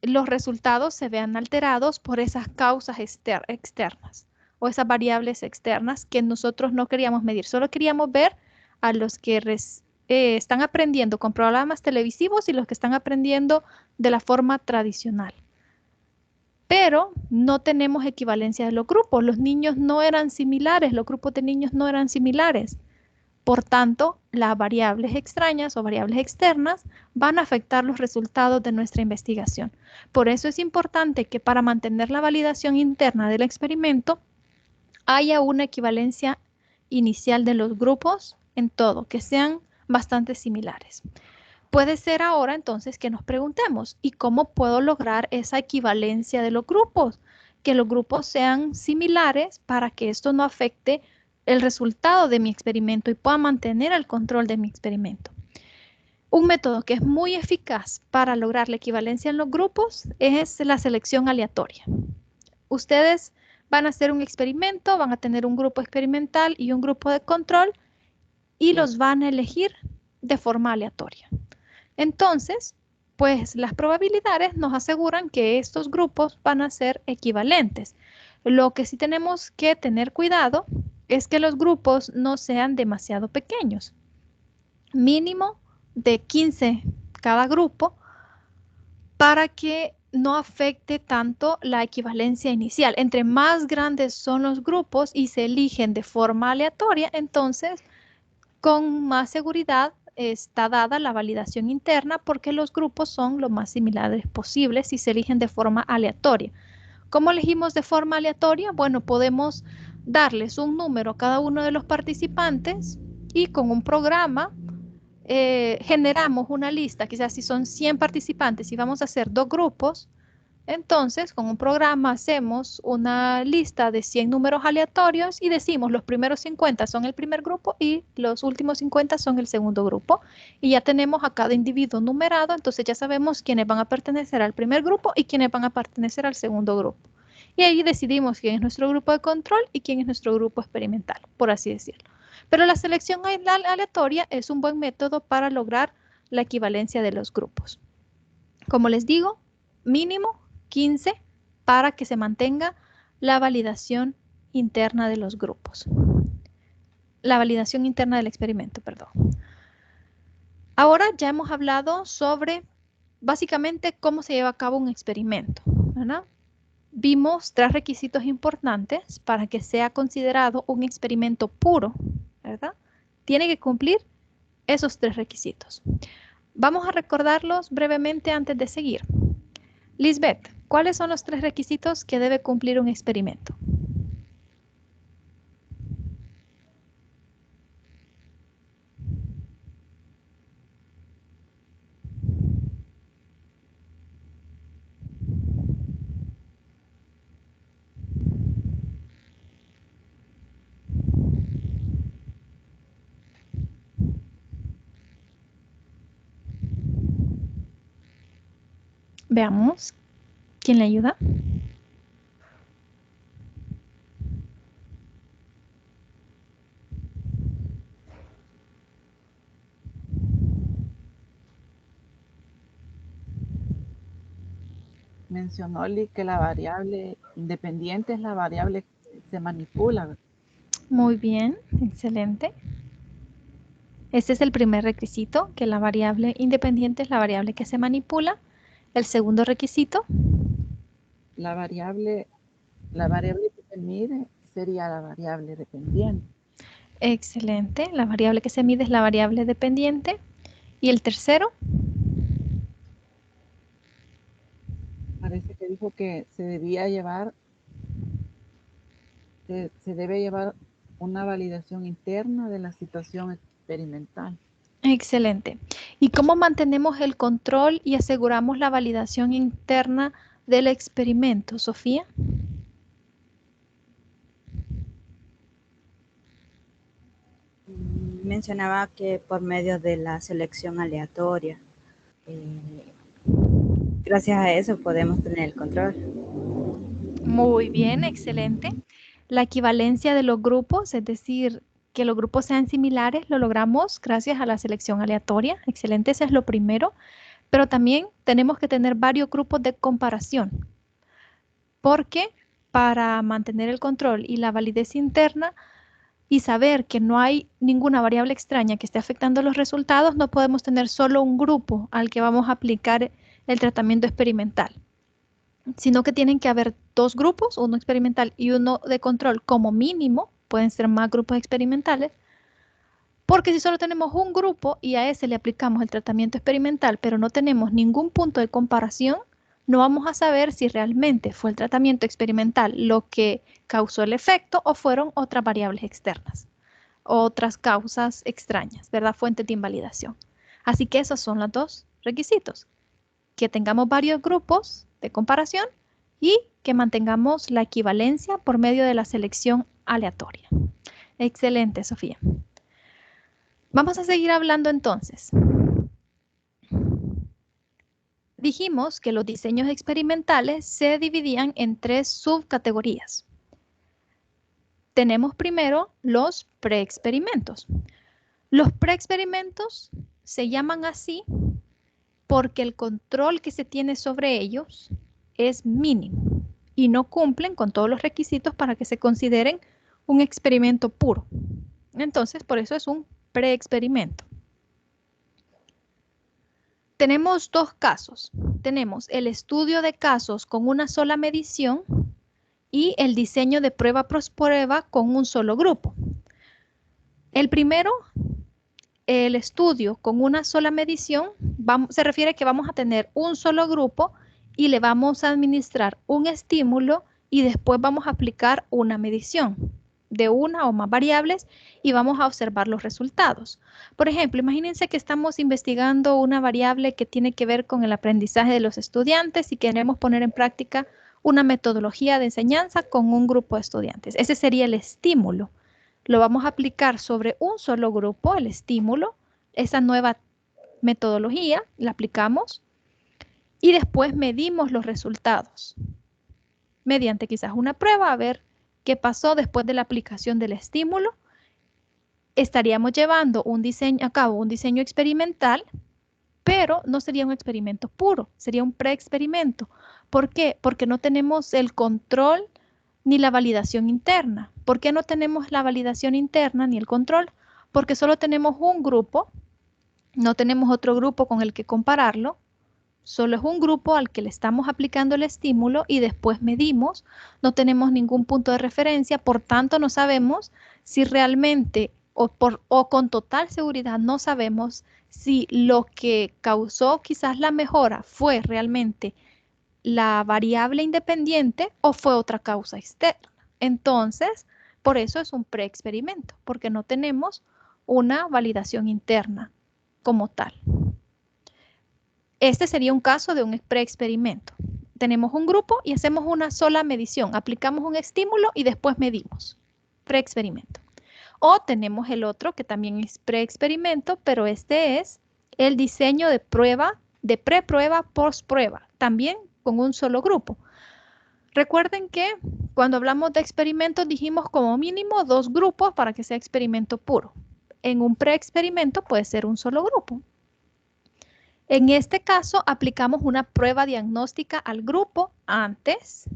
[SPEAKER 1] los resultados se vean alterados por esas causas externas o esas variables externas que nosotros no queríamos medir. Solo queríamos ver a los que están aprendiendo con programas televisivos y los que están aprendiendo de la forma tradicional. Pero no tenemos equivalencia de los grupos. Los niños no eran similares, los grupos de niños no eran similares. Por tanto, las variables extrañas o variables externas van a afectar los resultados de nuestra investigación. Por eso es importante que para mantener la validación interna del experimento haya una equivalencia inicial de los grupos en todo, que sean bastante similares. Puede ser ahora entonces que nos preguntemos, ¿y cómo puedo lograr esa equivalencia de los grupos? Que los grupos sean similares para que esto no afecte el resultado de mi experimento y pueda mantener el control de mi experimento. Un método que es muy eficaz para lograr la equivalencia en los grupos es la selección aleatoria. Ustedes van a hacer un experimento, van a tener un grupo experimental y un grupo de control y los van a elegir de forma aleatoria. Entonces, pues las probabilidades nos aseguran que estos grupos van a ser equivalentes. Lo que sí tenemos que tener cuidado es que los grupos no sean demasiado pequeños. Mínimo de 15 cada grupo para que no afecte tanto la equivalencia inicial. Entre más grandes son los grupos y se eligen de forma aleatoria, entonces con más seguridad está dada la validación interna porque los grupos son lo más similares posibles si se eligen de forma aleatoria. ¿Cómo elegimos de forma aleatoria? Bueno, podemos darles un número a cada uno de los participantes y con un programa generamos una lista, quizás si son 100 participantes y vamos a hacer 2 grupos, entonces con un programa hacemos una lista de 100 números aleatorios y decimos los primeros 50 son el primer grupo y los últimos 50 son el segundo grupo. Y ya tenemos a cada individuo numerado, entonces ya sabemos quiénes van a pertenecer al primer grupo y quiénes van a pertenecer al segundo grupo. Y ahí decidimos quién es nuestro grupo de control y quién es nuestro grupo experimental, por así decirlo. Pero la selección aleatoria es un buen método para lograr la equivalencia de los grupos. Como les digo, mínimo 15 para que se mantenga la validación interna de los grupos. La validación interna del experimento, perdón. Ahora ya hemos hablado sobre básicamente cómo se lleva a cabo un experimento, ¿verdad? Vimos 3 requisitos importantes para que sea considerado un experimento puro, ¿verdad? Tiene que cumplir esos 3 requisitos. Vamos a recordarlos brevemente antes de seguir. Lisbeth, ¿cuáles son los 3 requisitos que debe cumplir un experimento? Veamos. ¿Quién le ayuda?
[SPEAKER 5] Mencionó Lee que la variable independiente es la variable que se manipula.
[SPEAKER 1] Muy bien, excelente. Este es el primer requisito, que la variable independiente es la variable que se manipula. El segundo requisito.
[SPEAKER 5] La variable que se mide sería la variable dependiente.
[SPEAKER 1] Excelente, la variable que se mide es la variable dependiente. ¿Y el tercero?
[SPEAKER 5] Parece que dijo que se debe llevar una validación interna de la situación experimental.
[SPEAKER 1] Excelente. ¿Y cómo mantenemos el control y aseguramos la validación interna del experimento, Sofía?
[SPEAKER 3] Mencionaba que por medio de la selección aleatoria. Gracias a eso podemos tener el control.
[SPEAKER 1] Muy bien, excelente. La equivalencia de los grupos, es decir, que los grupos sean similares, lo logramos gracias a la selección aleatoria. Excelente, ese es lo primero. Pero también tenemos que tener varios grupos de comparación, porque para mantener el control y la validez interna y saber que no hay ninguna variable extraña que esté afectando los resultados, no podemos tener solo un grupo al que vamos a aplicar el tratamiento experimental, sino que tienen que haber dos grupos, uno experimental y uno de control como mínimo, pueden ser más grupos experimentales, porque si solo tenemos un grupo y a ese le aplicamos el tratamiento experimental, pero no tenemos ningún punto de comparación, no vamos a saber si realmente fue el tratamiento experimental lo que causó el efecto o fueron otras variables externas, otras causas extrañas, ¿verdad? Fuente de invalidación. Así que esos son los dos requisitos, que tengamos varios grupos de comparación y que mantengamos la equivalencia por medio de la selección aleatoria. Excelente, Sofía. Vamos a seguir hablando entonces. Dijimos que los diseños experimentales se dividían en 3 subcategorías. Tenemos primero los preexperimentos. Los preexperimentos se llaman así porque el control que se tiene sobre ellos es mínimo y no cumplen con todos los requisitos para que se consideren un experimento puro. Entonces, por eso es un preexperimento. Tenemos dos casos. Tenemos el estudio de casos con una sola medición y el diseño de prueba por prueba con un solo grupo. El primero, el estudio con una sola medición, se refiere a que vamos a tener un solo grupo y le vamos a administrar un estímulo y después vamos a aplicar una medición de una o más variables y vamos a observar los resultados. Por ejemplo, imagínense que estamos investigando una variable que tiene que ver con el aprendizaje de los estudiantes y queremos poner en práctica una metodología de enseñanza con un grupo de estudiantes. Ese sería el estímulo. Lo vamos a aplicar sobre un solo grupo, el estímulo, esa nueva metodología, la aplicamos y después medimos los resultados mediante quizás una prueba a ver qué pasó después de la aplicación del estímulo. Estaríamos llevando a cabo un diseño experimental, pero no sería un experimento puro, sería un preexperimento. ¿Por qué? Porque no tenemos el control ni la validación interna. ¿Por qué no tenemos la validación interna ni el control? Porque solo tenemos un grupo, no tenemos otro grupo con el que compararlo. Solo es un grupo al que le estamos aplicando el estímulo y después medimos. No tenemos ningún punto de referencia, por tanto no sabemos si realmente o con total seguridad no sabemos si lo que causó quizás la mejora fue realmente la variable independiente o fue otra causa externa. Entonces, por eso es un preexperimento, porque no tenemos una validación interna como tal. Este sería un caso de un preexperimento. Tenemos un grupo y hacemos una sola medición. Aplicamos un estímulo y después medimos. Preexperimento. O tenemos el otro que también es preexperimento, pero este es el diseño de prueba, de preprueba, postprueba, también con un solo grupo. Recuerden que cuando hablamos de experimentos dijimos como mínimo 2 grupos para que sea experimento puro. En un preexperimento puede ser un solo grupo. En este caso, aplicamos una prueba diagnóstica al grupo antes,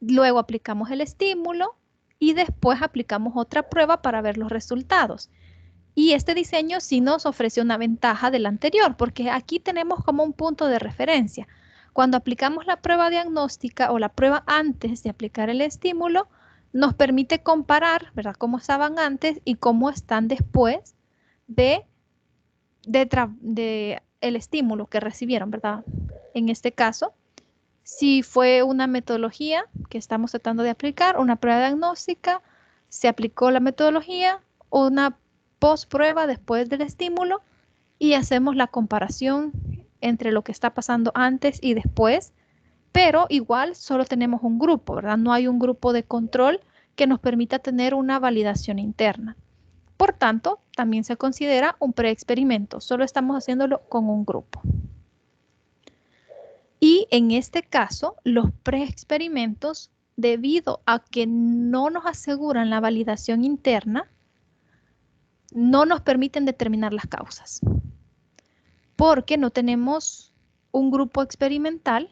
[SPEAKER 1] luego aplicamos el estímulo y después aplicamos otra prueba para ver los resultados. Y este diseño sí nos ofrece una ventaja del anterior, porque aquí tenemos como un punto de referencia. Cuando aplicamos la prueba diagnóstica o la prueba antes de aplicar el estímulo, nos permite comparar, ¿verdad?, cómo estaban antes y cómo están después de el estímulo que recibieron, ¿verdad? En este caso, si fue una metodología que estamos tratando de aplicar, una prueba diagnóstica, se aplicó la metodología, una postprueba después del estímulo y hacemos la comparación entre lo que está pasando antes y después, pero igual solo tenemos un grupo, ¿verdad? No hay un grupo de control que nos permita tener una validación interna. Por tanto, también se considera un preexperimento, solo estamos haciéndolo con un grupo. Y en este caso, los preexperimentos, debido a que no nos aseguran la validación interna, no nos permiten determinar las causas, porque no tenemos un grupo experimental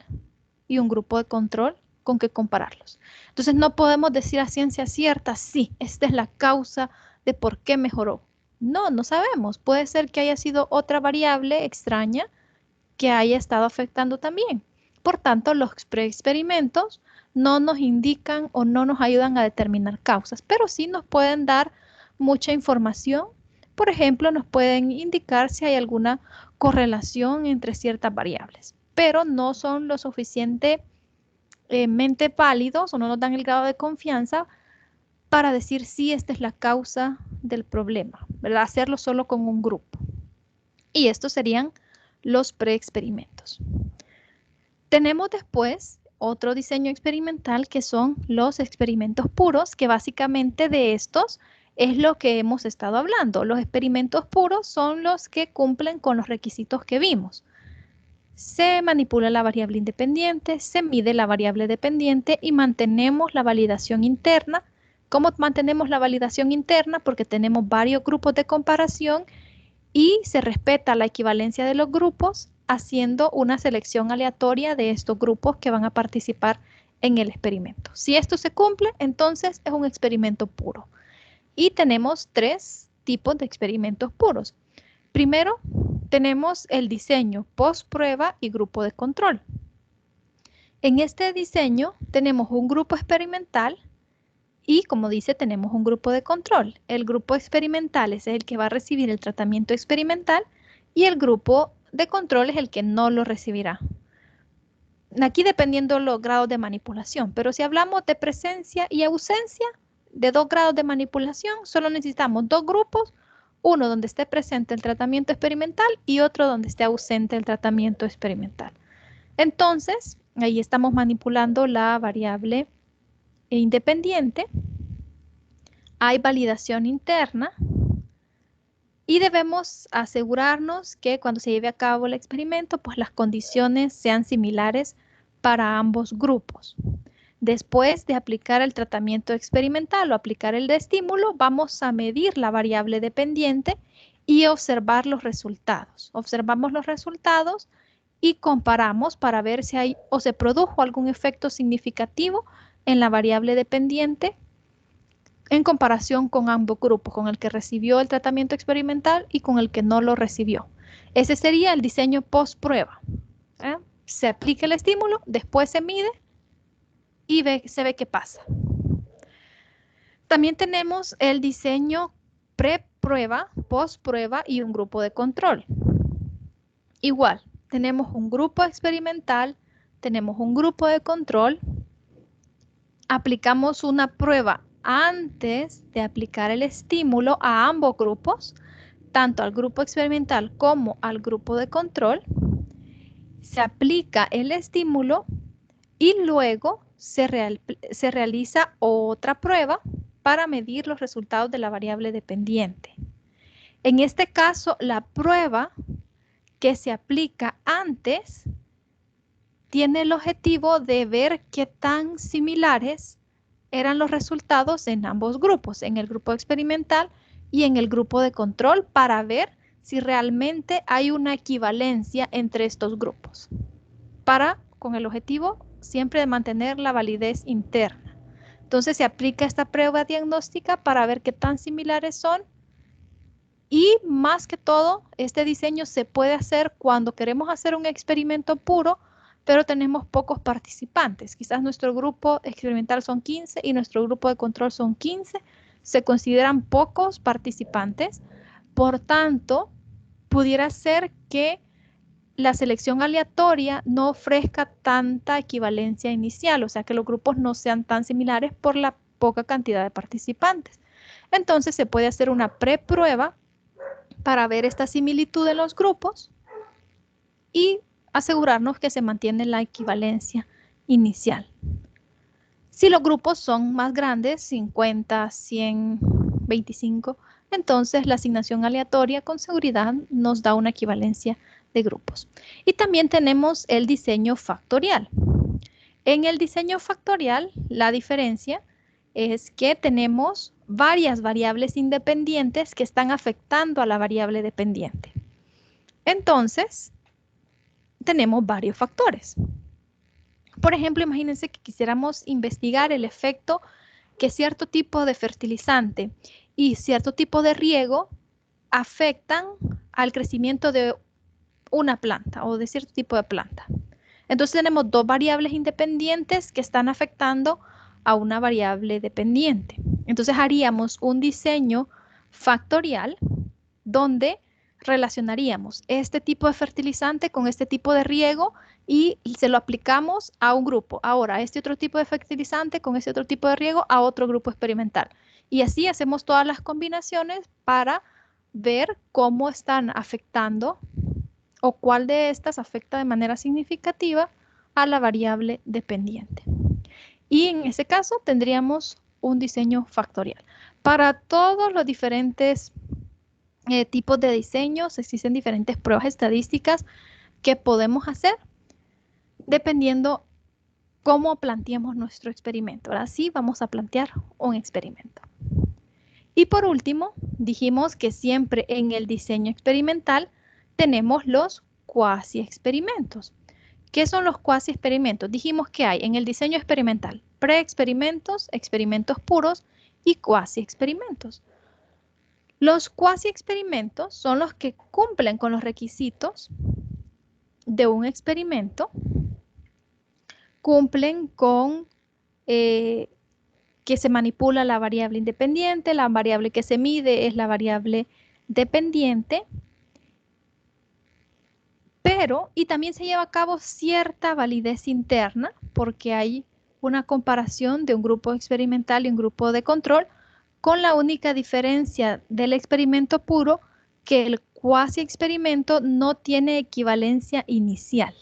[SPEAKER 1] y un grupo de control con que compararlos. Entonces no podemos decir a ciencia cierta, sí, esta es la causa de por qué mejoró. No, no sabemos. Puede ser que haya sido otra variable extraña que haya estado afectando también. Por tanto, los experimentos no nos indican o no nos ayudan a determinar causas, pero sí nos pueden dar mucha información. Por ejemplo, nos pueden indicar si hay alguna correlación entre ciertas variables, pero no son lo suficientemente válidos o no nos dan el grado de confianza para decir si esta es la causa del problema, ¿verdad? Hacerlo solo con un grupo. Y estos serían los preexperimentos. Tenemos después otro diseño experimental que son los experimentos puros, que básicamente de estos es lo que hemos estado hablando. Los experimentos puros son los que cumplen con los requisitos que vimos. Se manipula la variable independiente, se mide la variable dependiente y mantenemos la validación interna. ¿Cómo mantenemos la validación interna? Porque tenemos varios grupos de comparación y se respeta la equivalencia de los grupos haciendo una selección aleatoria de estos grupos que van a participar en el experimento. Si esto se cumple, entonces es un experimento puro. Y tenemos 3 tipos de experimentos puros. Primero, tenemos el diseño post-prueba y grupo de control. En este diseño tenemos un grupo experimental y, como dice, tenemos un grupo de control. El grupo experimental es el que va a recibir el tratamiento experimental y el grupo de control es el que no lo recibirá. Aquí dependiendo los grados de manipulación, pero si hablamos de presencia y ausencia de 2 grados de manipulación, solo necesitamos 2 grupos, uno donde esté presente el tratamiento experimental y otro donde esté ausente el tratamiento experimental. Entonces, ahí estamos manipulando la variable independiente, hay validación interna y debemos asegurarnos que cuando se lleve a cabo el experimento, pues las condiciones sean similares para ambos grupos. Después de aplicar el tratamiento experimental o aplicar el de estímulo, vamos a medir la variable dependiente y observar los resultados. Observamos los resultados y comparamos para ver si hay o se produjo algún efecto significativo en la variable dependiente en comparación con ambos grupos, con el que recibió el tratamiento experimental y con el que no lo recibió. Ese sería el diseño post-prueba. Se aplica el estímulo, después se mide y se ve qué pasa. También tenemos el diseño pre-prueba, post-prueba y un grupo de control. Igual, tenemos un grupo experimental, tenemos un grupo de control, aplicamos una prueba antes de aplicar el estímulo a ambos grupos, tanto al grupo experimental como al grupo de control. Se aplica el estímulo y luego se realiza otra prueba para medir los resultados de la variable dependiente. En este caso, la prueba que se aplica antes tiene el objetivo de ver qué tan similares eran los resultados en ambos grupos, en el grupo experimental y en el grupo de control, para ver si realmente hay una equivalencia entre estos grupos, con el objetivo siempre de mantener la validez interna. Entonces se aplica esta prueba diagnóstica para ver qué tan similares son y más que todo, este diseño se puede hacer cuando queremos hacer un experimento puro, pero tenemos pocos participantes. Quizás nuestro grupo experimental son 15 y nuestro grupo de control son 15. Se consideran pocos participantes. Por tanto, pudiera ser que la selección aleatoria no ofrezca tanta equivalencia inicial, o sea que los grupos no sean tan similares por la poca cantidad de participantes. Entonces se puede hacer una preprueba para ver esta similitud en los grupos y asegurarnos que se mantiene la equivalencia inicial. Si los grupos son más grandes, 50, 100, 25, entonces la asignación aleatoria con seguridad nos da una equivalencia de grupos. Y también tenemos el diseño factorial. En el diseño factorial, la diferencia es que tenemos varias variables independientes que están afectando a la variable dependiente. Entonces, tenemos varios factores. Por ejemplo, imagínense que quisiéramos investigar el efecto que cierto tipo de fertilizante y cierto tipo de riego afectan al crecimiento de una planta o de cierto tipo de planta. Entonces tenemos dos variables independientes que están afectando a una variable dependiente. Entonces haríamos un diseño factorial donde relacionaríamos este tipo de fertilizante con este tipo de riego y se lo aplicamos a un grupo. Ahora, este otro tipo de fertilizante con este otro tipo de riego a otro grupo experimental. Y así hacemos todas las combinaciones para ver cómo están afectando o cuál de estas afecta de manera significativa a la variable dependiente. Y en ese caso tendríamos un diseño factorial. Para todos los diferentes tipos de diseños existen diferentes pruebas estadísticas que podemos hacer dependiendo cómo planteemos nuestro experimento. Ahora sí vamos a plantear un experimento. Y por último, dijimos que siempre en el diseño experimental tenemos los cuasi experimentos. ¿Qué son los cuasi experimentos? Dijimos que hay en el diseño experimental pre-experimentos, experimentos puros y cuasi experimentos. Los cuasi experimentos son los que cumplen con los requisitos de un experimento, cumplen con que se manipula la variable independiente, la variable que se mide es la variable dependiente, pero y también se lleva a cabo cierta validez interna porque hay una comparación de un grupo experimental y un grupo de control, con la única diferencia del experimento puro que el cuasi experimento no tiene equivalencia inicial.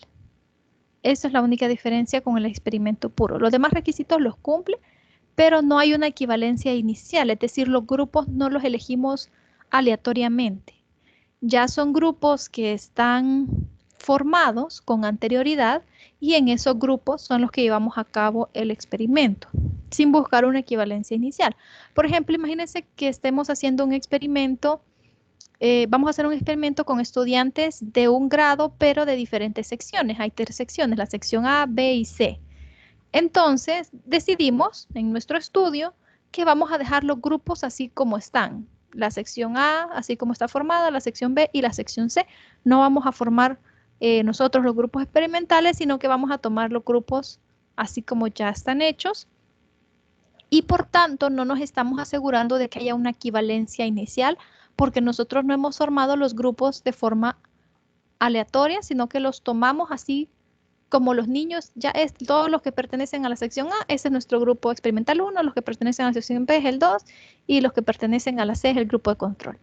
[SPEAKER 1] Esa es la única diferencia con el experimento puro. Los demás requisitos los cumple, pero no hay una equivalencia inicial, es decir, los grupos no los elegimos aleatoriamente. Ya son grupos que están formados con anterioridad y en esos grupos son los que llevamos a cabo el experimento, sin buscar una equivalencia inicial. Por ejemplo, imagínense que estemos haciendo un experimento, vamos a hacer un experimento con estudiantes de un grado, pero de diferentes secciones. Hay 3 secciones, la sección A, B y C. Entonces, decidimos en nuestro estudio que vamos a dejar los grupos así como están. La sección A, así como está formada, la sección B y la sección C. No vamos a formar nosotros los grupos experimentales, sino que vamos a tomar los grupos así como ya están hechos. Y por tanto, no nos estamos asegurando de que haya una equivalencia inicial, porque nosotros no hemos formado los grupos de forma aleatoria, sino que los tomamos así como los niños, ya es todos los que pertenecen a la sección A, ese es nuestro grupo experimental 1, los que pertenecen a la sección B es el 2 y los que pertenecen a la C es el grupo de control.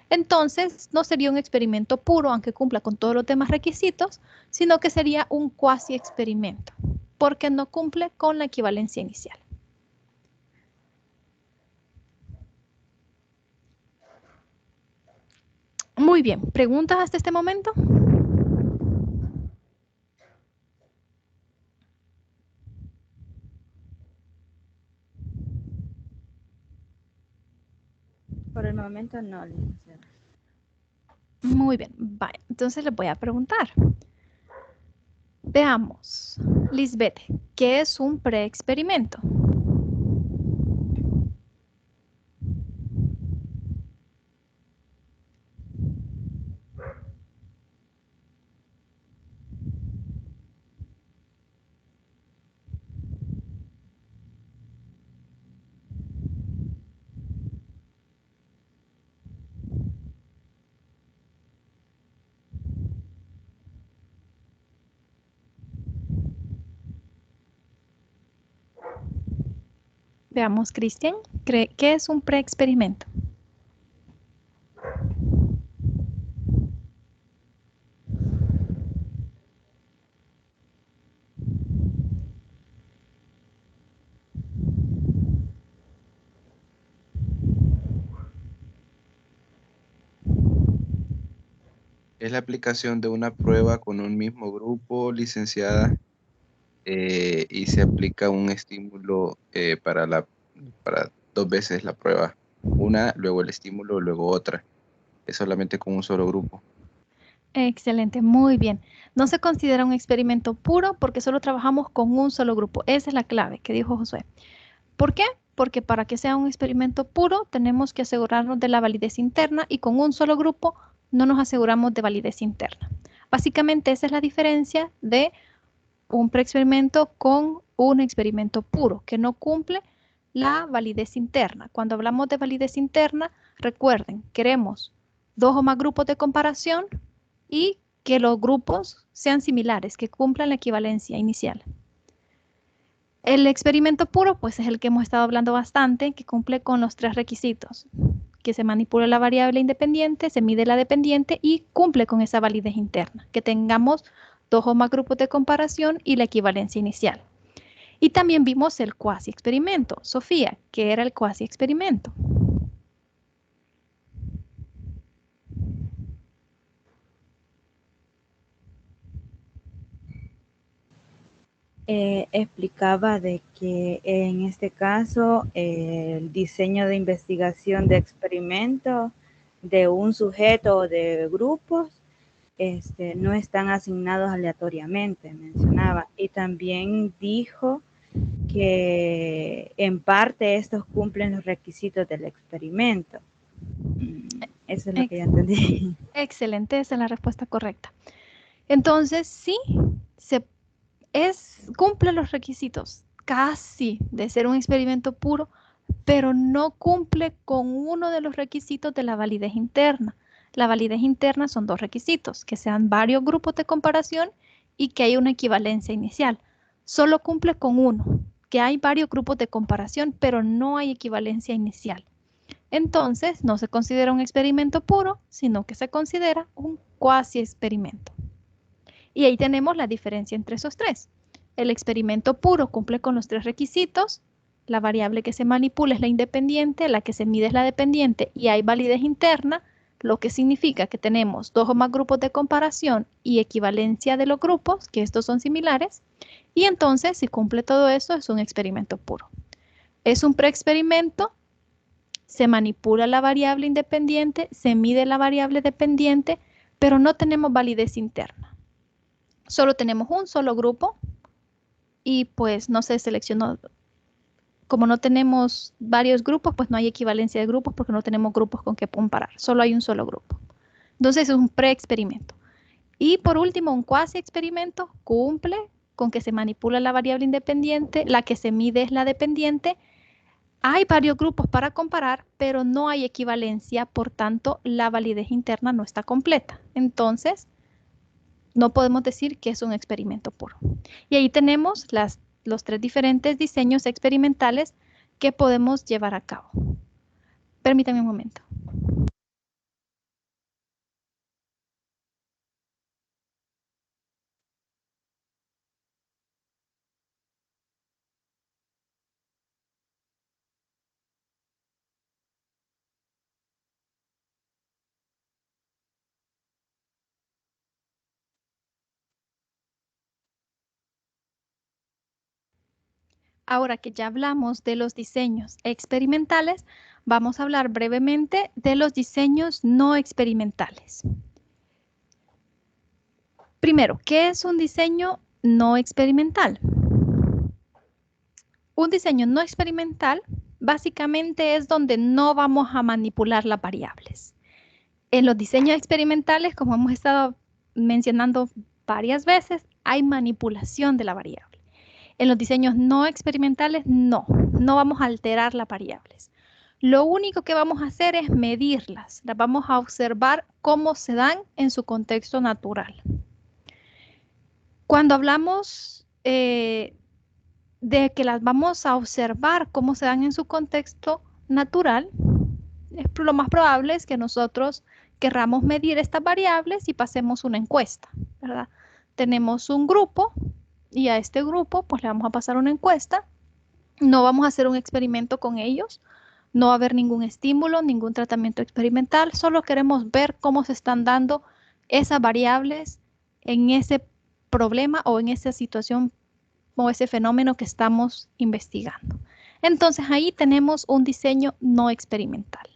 [SPEAKER 1] Entonces, no sería un experimento puro, aunque cumpla con todos los demás requisitos, sino que sería un cuasi experimento, porque no cumple con la equivalencia inicial. Muy bien, ¿preguntas hasta este momento?
[SPEAKER 3] Por el momento no, licenciada.
[SPEAKER 1] Muy bien, vale. Entonces les voy a preguntar. Veamos, Lisbeth, ¿qué es un preexperimento? Veamos, Cristian, ¿qué es un preexperimento?
[SPEAKER 7] Es la aplicación de una prueba con un mismo grupo, licenciada, y se aplica un estímulo para 2 veces la prueba. Una, luego el estímulo, luego otra. Es solamente con un solo grupo.
[SPEAKER 1] Excelente, muy bien. No se considera un experimento puro porque solo trabajamos con un solo grupo. Esa es la clave que dijo Josué. ¿Por qué? Porque para que sea un experimento puro tenemos que asegurarnos de la validez interna y con un solo grupo no nos aseguramos de validez interna. Básicamente esa es la diferencia de un preexperimento con un experimento puro que no cumple la validez interna. Cuando hablamos de validez interna, recuerden, queremos 2 o más grupos de comparación y que los grupos sean similares, que cumplan la equivalencia inicial. El experimento puro, pues es el que hemos estado hablando bastante, que cumple con los 3 requisitos, que se manipula la variable independiente, se mide la dependiente y cumple con esa validez interna, que tengamos 2 o más grupos de comparación y la equivalencia inicial. Y también vimos el cuasi experimento. Sofía, ¿qué era el cuasi experimento?
[SPEAKER 3] Explicaba de que en este caso el diseño de investigación de experimento de un sujeto o de grupos no están asignados aleatoriamente, mencionaba. Y también dijo que en parte estos cumplen los requisitos del experimento. Eso es lo que ya entendí.
[SPEAKER 1] Excelente, esa es la respuesta correcta. Entonces, sí, cumple los requisitos casi de ser un experimento puro, pero no cumple con uno de los requisitos de la validez interna. La validez interna son 2 requisitos, que sean varios grupos de comparación y que haya una equivalencia inicial. Solo cumple con uno, que hay varios grupos de comparación, pero no hay equivalencia inicial. Entonces, no se considera un experimento puro, sino que se considera un cuasi experimento. Y ahí tenemos la diferencia entre esos 3. El experimento puro cumple con los 3 requisitos. La variable que se manipula es la independiente, la que se mide es la dependiente y hay validez interna, lo que significa que tenemos 2 o más grupos de comparación y equivalencia de los grupos, que estos son similares. Y entonces, si cumple todo eso, es un experimento puro. Es un preexperimento, se manipula la variable independiente, se mide la variable dependiente, pero no tenemos validez interna. Solo tenemos un solo grupo y pues no se seleccionó. Como no tenemos varios grupos, pues no hay equivalencia de grupos porque no tenemos grupos con que comparar. Solo hay un solo grupo. Entonces es un preexperimento. Y por último, un cuasi experimento cumple con que se manipula la variable independiente, la que se mide es la dependiente. Hay varios grupos para comparar, pero no hay equivalencia, por tanto, la validez interna no está completa. Entonces, no podemos decir que es un experimento puro. Y ahí tenemos los 3 diferentes diseños experimentales que podemos llevar a cabo. Permítanme un momento. Ahora que ya hablamos de los diseños experimentales, vamos a hablar brevemente de los diseños no experimentales. Primero, ¿qué es un diseño no experimental? Un diseño no experimental básicamente es donde no vamos a manipular las variables. En los diseños experimentales, como hemos estado mencionando varias veces, hay manipulación de la variable. En los diseños no experimentales, no vamos a alterar las variables. Lo único que vamos a hacer es medirlas, las vamos a observar cómo se dan en su contexto natural. Cuando hablamos de que las vamos a observar cómo se dan en su contexto natural, lo más probable es que nosotros querramos medir estas variables y pasemos una encuesta, ¿verdad? Tenemos un grupo y a este grupo pues le vamos a pasar una encuesta. No vamos a hacer un experimento con ellos, no va a haber ningún estímulo, ningún tratamiento experimental, solo queremos ver cómo se están dando esas variables en ese problema o en esa situación o ese fenómeno que estamos investigando. Entonces ahí tenemos un diseño no experimental.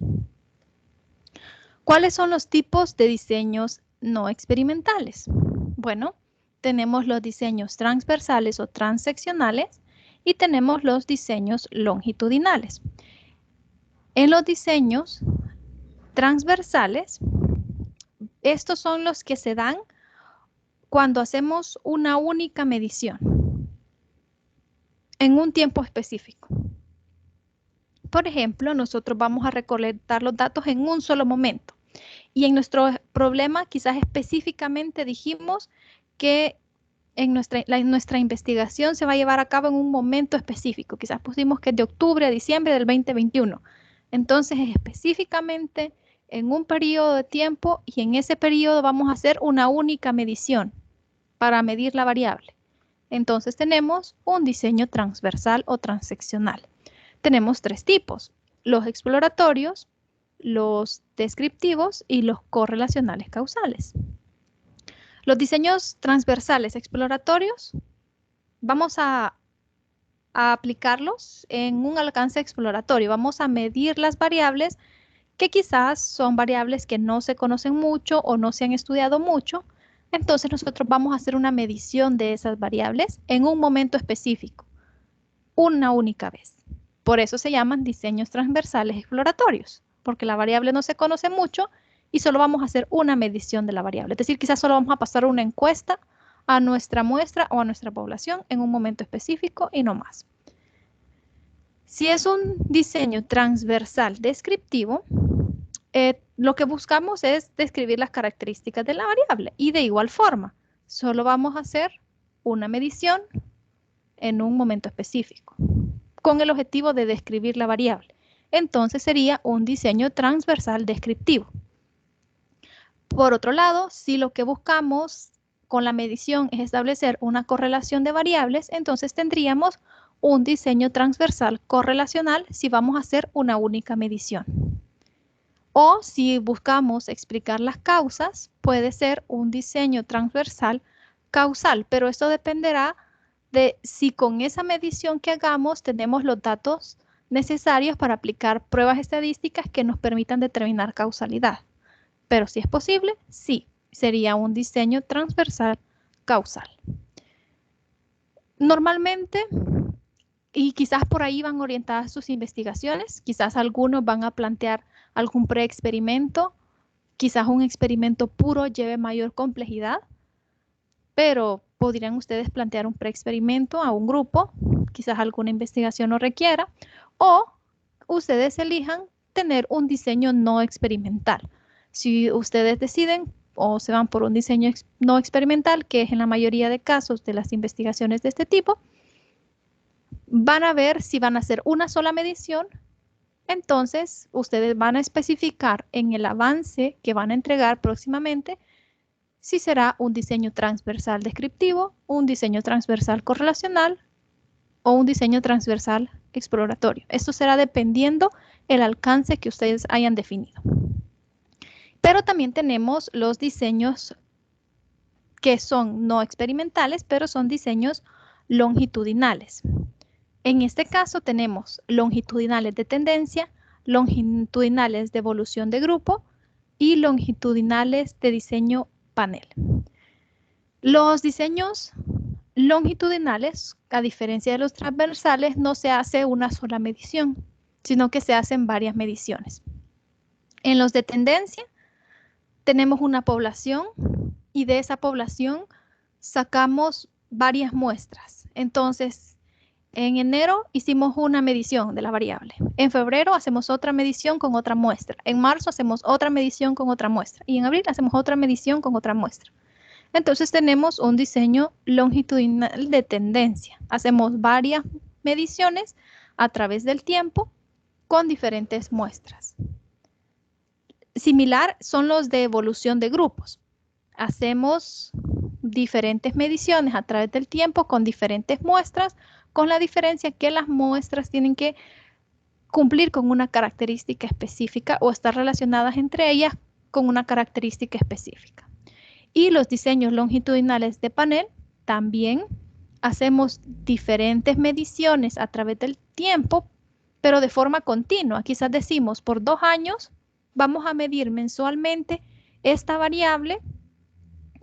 [SPEAKER 1] ¿Cuáles son los tipos de diseños no experimentales? Bueno, tenemos los diseños transversales o transeccionales y tenemos los diseños longitudinales. En los diseños transversales, estos son los que se dan cuando hacemos una única medición en un tiempo específico. Por ejemplo, nosotros vamos a recolectar los datos en un solo momento. Y en nuestro problema quizás específicamente dijimos que en nuestra investigación se va a llevar a cabo en un momento específico. Quizás pusimos que es de octubre a diciembre del 2021. Entonces, específicamente en un periodo de tiempo y en ese periodo vamos a hacer una única medición para medir la variable. Entonces tenemos un diseño transversal o transeccional. Tenemos tres tipos: los exploratorios, los descriptivos y los correlacionales causales. Los diseños transversales exploratorios vamos a aplicarlos en un alcance exploratorio. Vamos a medir las variables que quizás son variables que no se conocen mucho o no se han estudiado mucho. Entonces nosotros vamos a hacer una medición de esas variables en un momento específico, una única vez. Por eso se llaman diseños transversales exploratorios, porque la variable no se conoce mucho y solo vamos a hacer una medición de la variable. Es decir, quizás solo vamos a pasar una encuesta a nuestra muestra o a nuestra población en un momento específico y no más. Si es un diseño transversal descriptivo, lo que buscamos es describir las características de la variable y de igual forma, solo vamos a hacer una medición en un momento específico con el objetivo de describir la variable. Entonces sería un diseño transversal descriptivo. Por otro lado, si lo que buscamos con la medición es establecer una correlación de variables, entonces tendríamos un diseño transversal correlacional si vamos a hacer una única medición. O si buscamos explicar las causas, puede ser un diseño transversal causal, pero esto dependerá de si con esa medición que hagamos tenemos los datos necesarios para aplicar pruebas estadísticas que nos permitan determinar causalidad. Pero si es posible, sí, sería un diseño transversal causal. Normalmente, y quizás por ahí van orientadas sus investigaciones, quizás algunos van a plantear algún preexperimento, quizás un experimento puro lleve mayor complejidad, pero podrían ustedes plantear un preexperimento a un grupo, quizás alguna investigación lo requiera, o ustedes elijan tener un diseño no experimental. Si ustedes deciden o se van por un diseño no experimental, que es en la mayoría de casos de las investigaciones de este tipo, van a ver si van a hacer una sola medición. Entonces, ustedes van a especificar en el avance que van a entregar próximamente si será un diseño transversal descriptivo, un diseño transversal correlacional o un diseño transversal exploratorio. Esto será dependiendo el alcance que ustedes hayan definido. Pero también tenemos los diseños que son no experimentales, pero son diseños longitudinales. En este caso tenemos longitudinales de tendencia, longitudinales de evolución de grupo y longitudinales de diseño panel. Los diseños longitudinales, a diferencia de los transversales, no se hace una sola medición, sino que se hacen varias mediciones. En los de tendencia tenemos una población y de esa población sacamos varias muestras. Entonces, en enero hicimos una medición de la variable. En febrero hacemos otra medición con otra muestra. En marzo hacemos otra medición con otra muestra. Y en abril hacemos otra medición con otra muestra. Entonces tenemos un diseño longitudinal de tendencia. Hacemos varias mediciones a través del tiempo con diferentes muestras. Similar son los de evolución de grupos. Hacemos diferentes mediciones a través del tiempo con diferentes muestras, con la diferencia que las muestras tienen que cumplir con una característica específica o estar relacionadas entre ellas con una característica específica. Y los diseños longitudinales de panel también hacemos diferentes mediciones a través del tiempo, pero de forma continua. Quizás decimos por 2 años vamos a medir mensualmente esta variable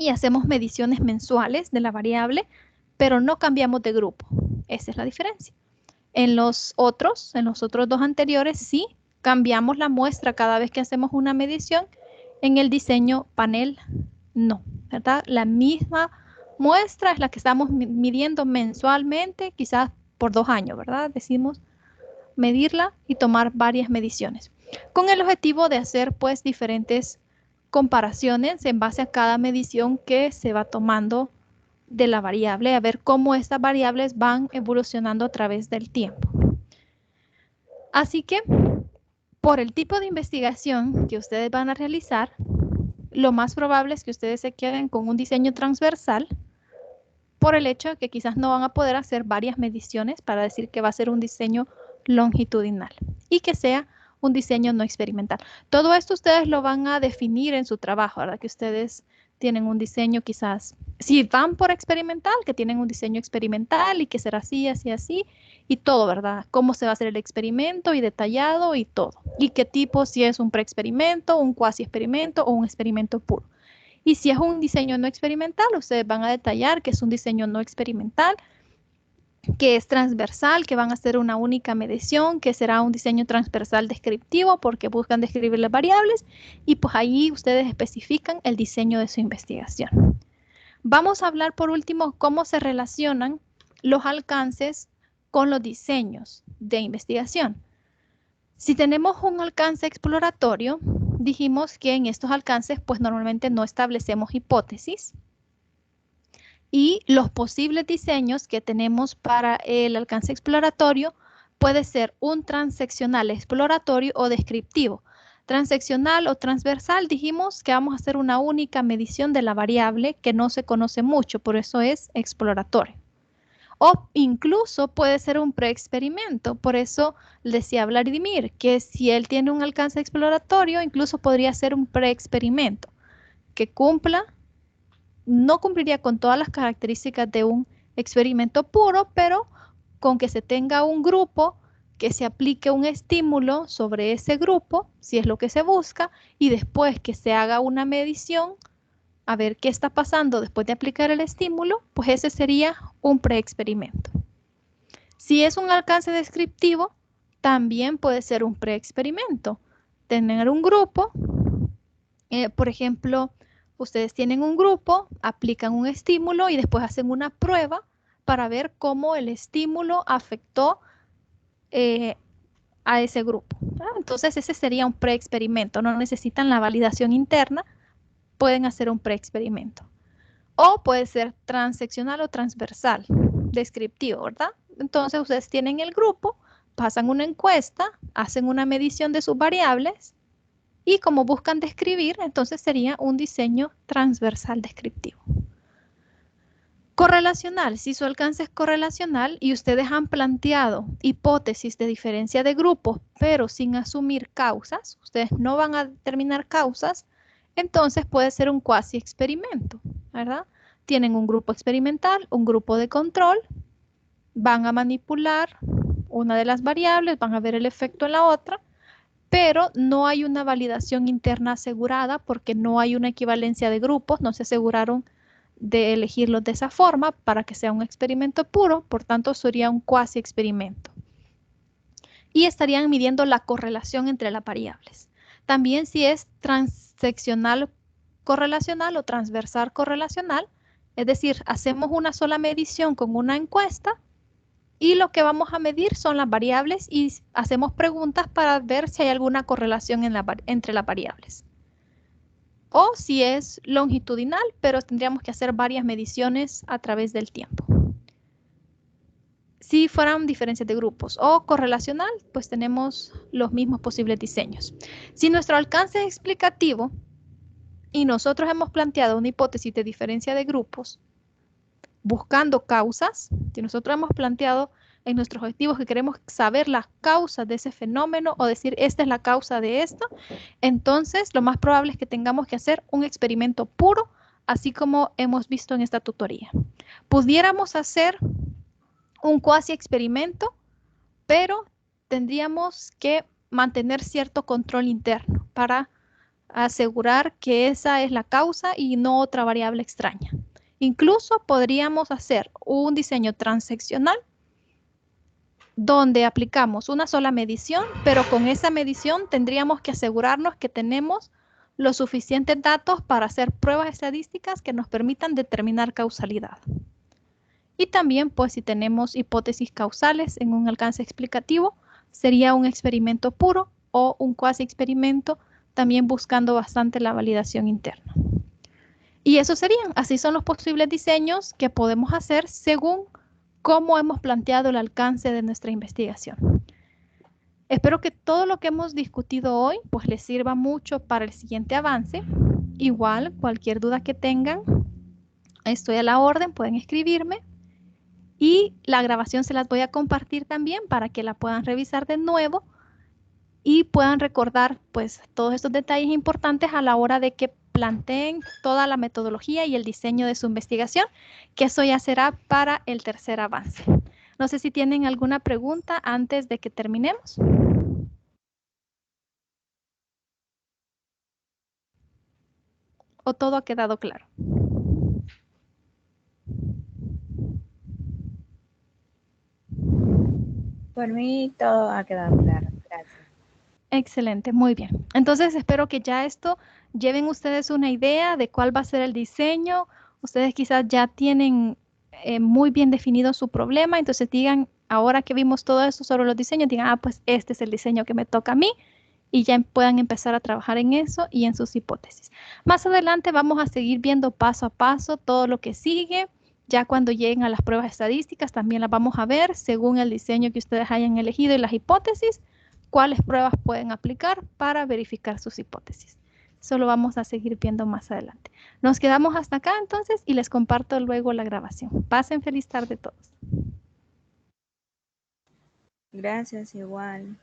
[SPEAKER 1] y hacemos mediciones mensuales de la variable, pero no cambiamos de grupo. Esa es la diferencia. En los otros dos anteriores, sí cambiamos la muestra cada vez que hacemos una medición. En el diseño panel, no, ¿verdad? La misma muestra es la que estamos midiendo mensualmente, quizás por 2 años, ¿verdad? Decimos medirla y tomar varias mediciones, con el objetivo de hacer pues diferentes comparaciones en base a cada medición que se va tomando de la variable, a ver cómo estas variables van evolucionando a través del tiempo. Así que, por el tipo de investigación que ustedes van a realizar, lo más probable es que ustedes se queden con un diseño transversal, por el hecho de que quizás no van a poder hacer varias mediciones para decir que va a ser un diseño longitudinal y que sea un diseño no experimental. Todo esto ustedes lo van a definir en su trabajo, ¿verdad? Que ustedes tienen un diseño quizás, si van por experimental, que tienen un diseño experimental y que será así, así, así, y todo, ¿verdad? Cómo se va a hacer el experimento y detallado y todo. Y qué tipo, si es un preexperimento, un cuasi experimento o un experimento puro. Y si es un diseño no experimental, ustedes van a detallar que es un diseño no experimental, que es transversal, que van a hacer una única medición, que será un diseño transversal descriptivo porque buscan describir las variables y pues ahí ustedes especifican el diseño de su investigación. Vamos a hablar por último cómo se relacionan los alcances con los diseños de investigación. Si tenemos un alcance exploratorio, dijimos que en estos alcances pues normalmente no establecemos hipótesis. Y los posibles diseños que tenemos para el alcance exploratorio puede ser un transeccional exploratorio o descriptivo. Transeccional o transversal dijimos que vamos a hacer una única medición de la variable que no se conoce mucho, por eso es exploratorio. O incluso puede ser un preexperimento, por eso decía Vladimir que si él tiene un alcance exploratorio, incluso podría ser un preexperimento que cumpla. No cumpliría con todas las características de un experimento puro, pero con que se tenga un grupo, que se aplique un estímulo sobre ese grupo, si es lo que se busca, y después que se haga una medición, a ver qué está pasando después de aplicar el estímulo, pues ese sería un preexperimento. Si es un alcance descriptivo, también puede ser un preexperimento. Tener un grupo, por ejemplo, ustedes tienen un grupo, aplican un estímulo y después hacen una prueba para ver cómo el estímulo afectó a ese grupo. Entonces ese sería un preexperimento. No necesitan la validación interna, pueden hacer un preexperimento. O puede ser transeccional o transversal, descriptivo, ¿verdad? Entonces ustedes tienen el grupo, pasan una encuesta, hacen una medición de sus variables, y como buscan describir, entonces sería un diseño transversal descriptivo. Correlacional, si su alcance es correlacional y ustedes han planteado hipótesis de diferencia de grupos, pero sin asumir causas, ustedes no van a determinar causas, entonces puede ser un cuasi experimento, ¿verdad? Tienen un grupo experimental, un grupo de control, van a manipular una de las variables, van a ver el efecto en la otra, pero no hay una validación interna asegurada porque no hay una equivalencia de grupos, no se aseguraron de elegirlos de esa forma para que sea un experimento puro, por tanto sería un cuasi experimento. Y estarían midiendo la correlación entre las variables. También si es transeccional correlacional o transversal correlacional, es decir, hacemos una sola medición con una encuesta, y lo que vamos a medir son las variables y hacemos preguntas para ver si hay alguna correlación entre las variables. O si es longitudinal, pero tendríamos que hacer varias mediciones a través del tiempo. Si fueran diferencias de grupos o correlacional, pues tenemos los mismos posibles diseños. Si nuestro alcance es explicativo y nosotros hemos planteado una hipótesis de diferencia de grupos, buscando causas, si nosotros hemos planteado en nuestros objetivos que queremos saber las causas de ese fenómeno o decir esta es la causa de esto, entonces lo más probable es que tengamos que hacer un experimento puro, así como hemos visto en esta tutoría. Pudiéramos hacer un cuasi experimento, pero tendríamos que mantener cierto control interno para asegurar que esa es la causa y no otra variable extraña. Incluso podríamos hacer un diseño transeccional donde aplicamos una sola medición, pero con esa medición tendríamos que asegurarnos que tenemos los suficientes datos para hacer pruebas estadísticas que nos permitan determinar causalidad. Y también, pues, si tenemos hipótesis causales en un alcance explicativo, sería un experimento puro o un cuasi experimento, también buscando bastante la validación interna. Y eso serían, así son los posibles diseños que podemos hacer según cómo hemos planteado el alcance de nuestra investigación. Espero que todo lo que hemos discutido hoy pues les sirva mucho para el siguiente avance. Igual, cualquier duda que tengan, estoy a la orden, pueden escribirme. Y la grabación se las voy a compartir también para que la puedan revisar de nuevo y puedan recordar pues todos estos detalles importantes a la hora de que planteen toda la metodología y el diseño de su investigación, que eso ya será para el tercer avance. No sé si tienen alguna pregunta antes de que terminemos. ¿O todo ha quedado claro?
[SPEAKER 3] Por mí todo ha quedado claro. Gracias.
[SPEAKER 1] Excelente, muy bien. Entonces espero que ya esto lleven ustedes una idea de cuál va a ser el diseño. Ustedes quizás ya tienen muy bien definido su problema, entonces digan, ahora que vimos todo esto sobre los diseños, digan, ah, pues este es el diseño que me toca a mí, y ya puedan empezar a trabajar en eso y en sus hipótesis. Más adelante vamos a seguir viendo paso a paso todo lo que sigue. Ya cuando lleguen a las pruebas estadísticas también las vamos a ver según el diseño que ustedes hayan elegido y las hipótesis, cuáles pruebas pueden aplicar para verificar sus hipótesis. Eso lo vamos a seguir viendo más adelante. Nos quedamos hasta acá entonces y les comparto luego la grabación. Pasen feliz tarde todos.
[SPEAKER 3] Gracias, igual.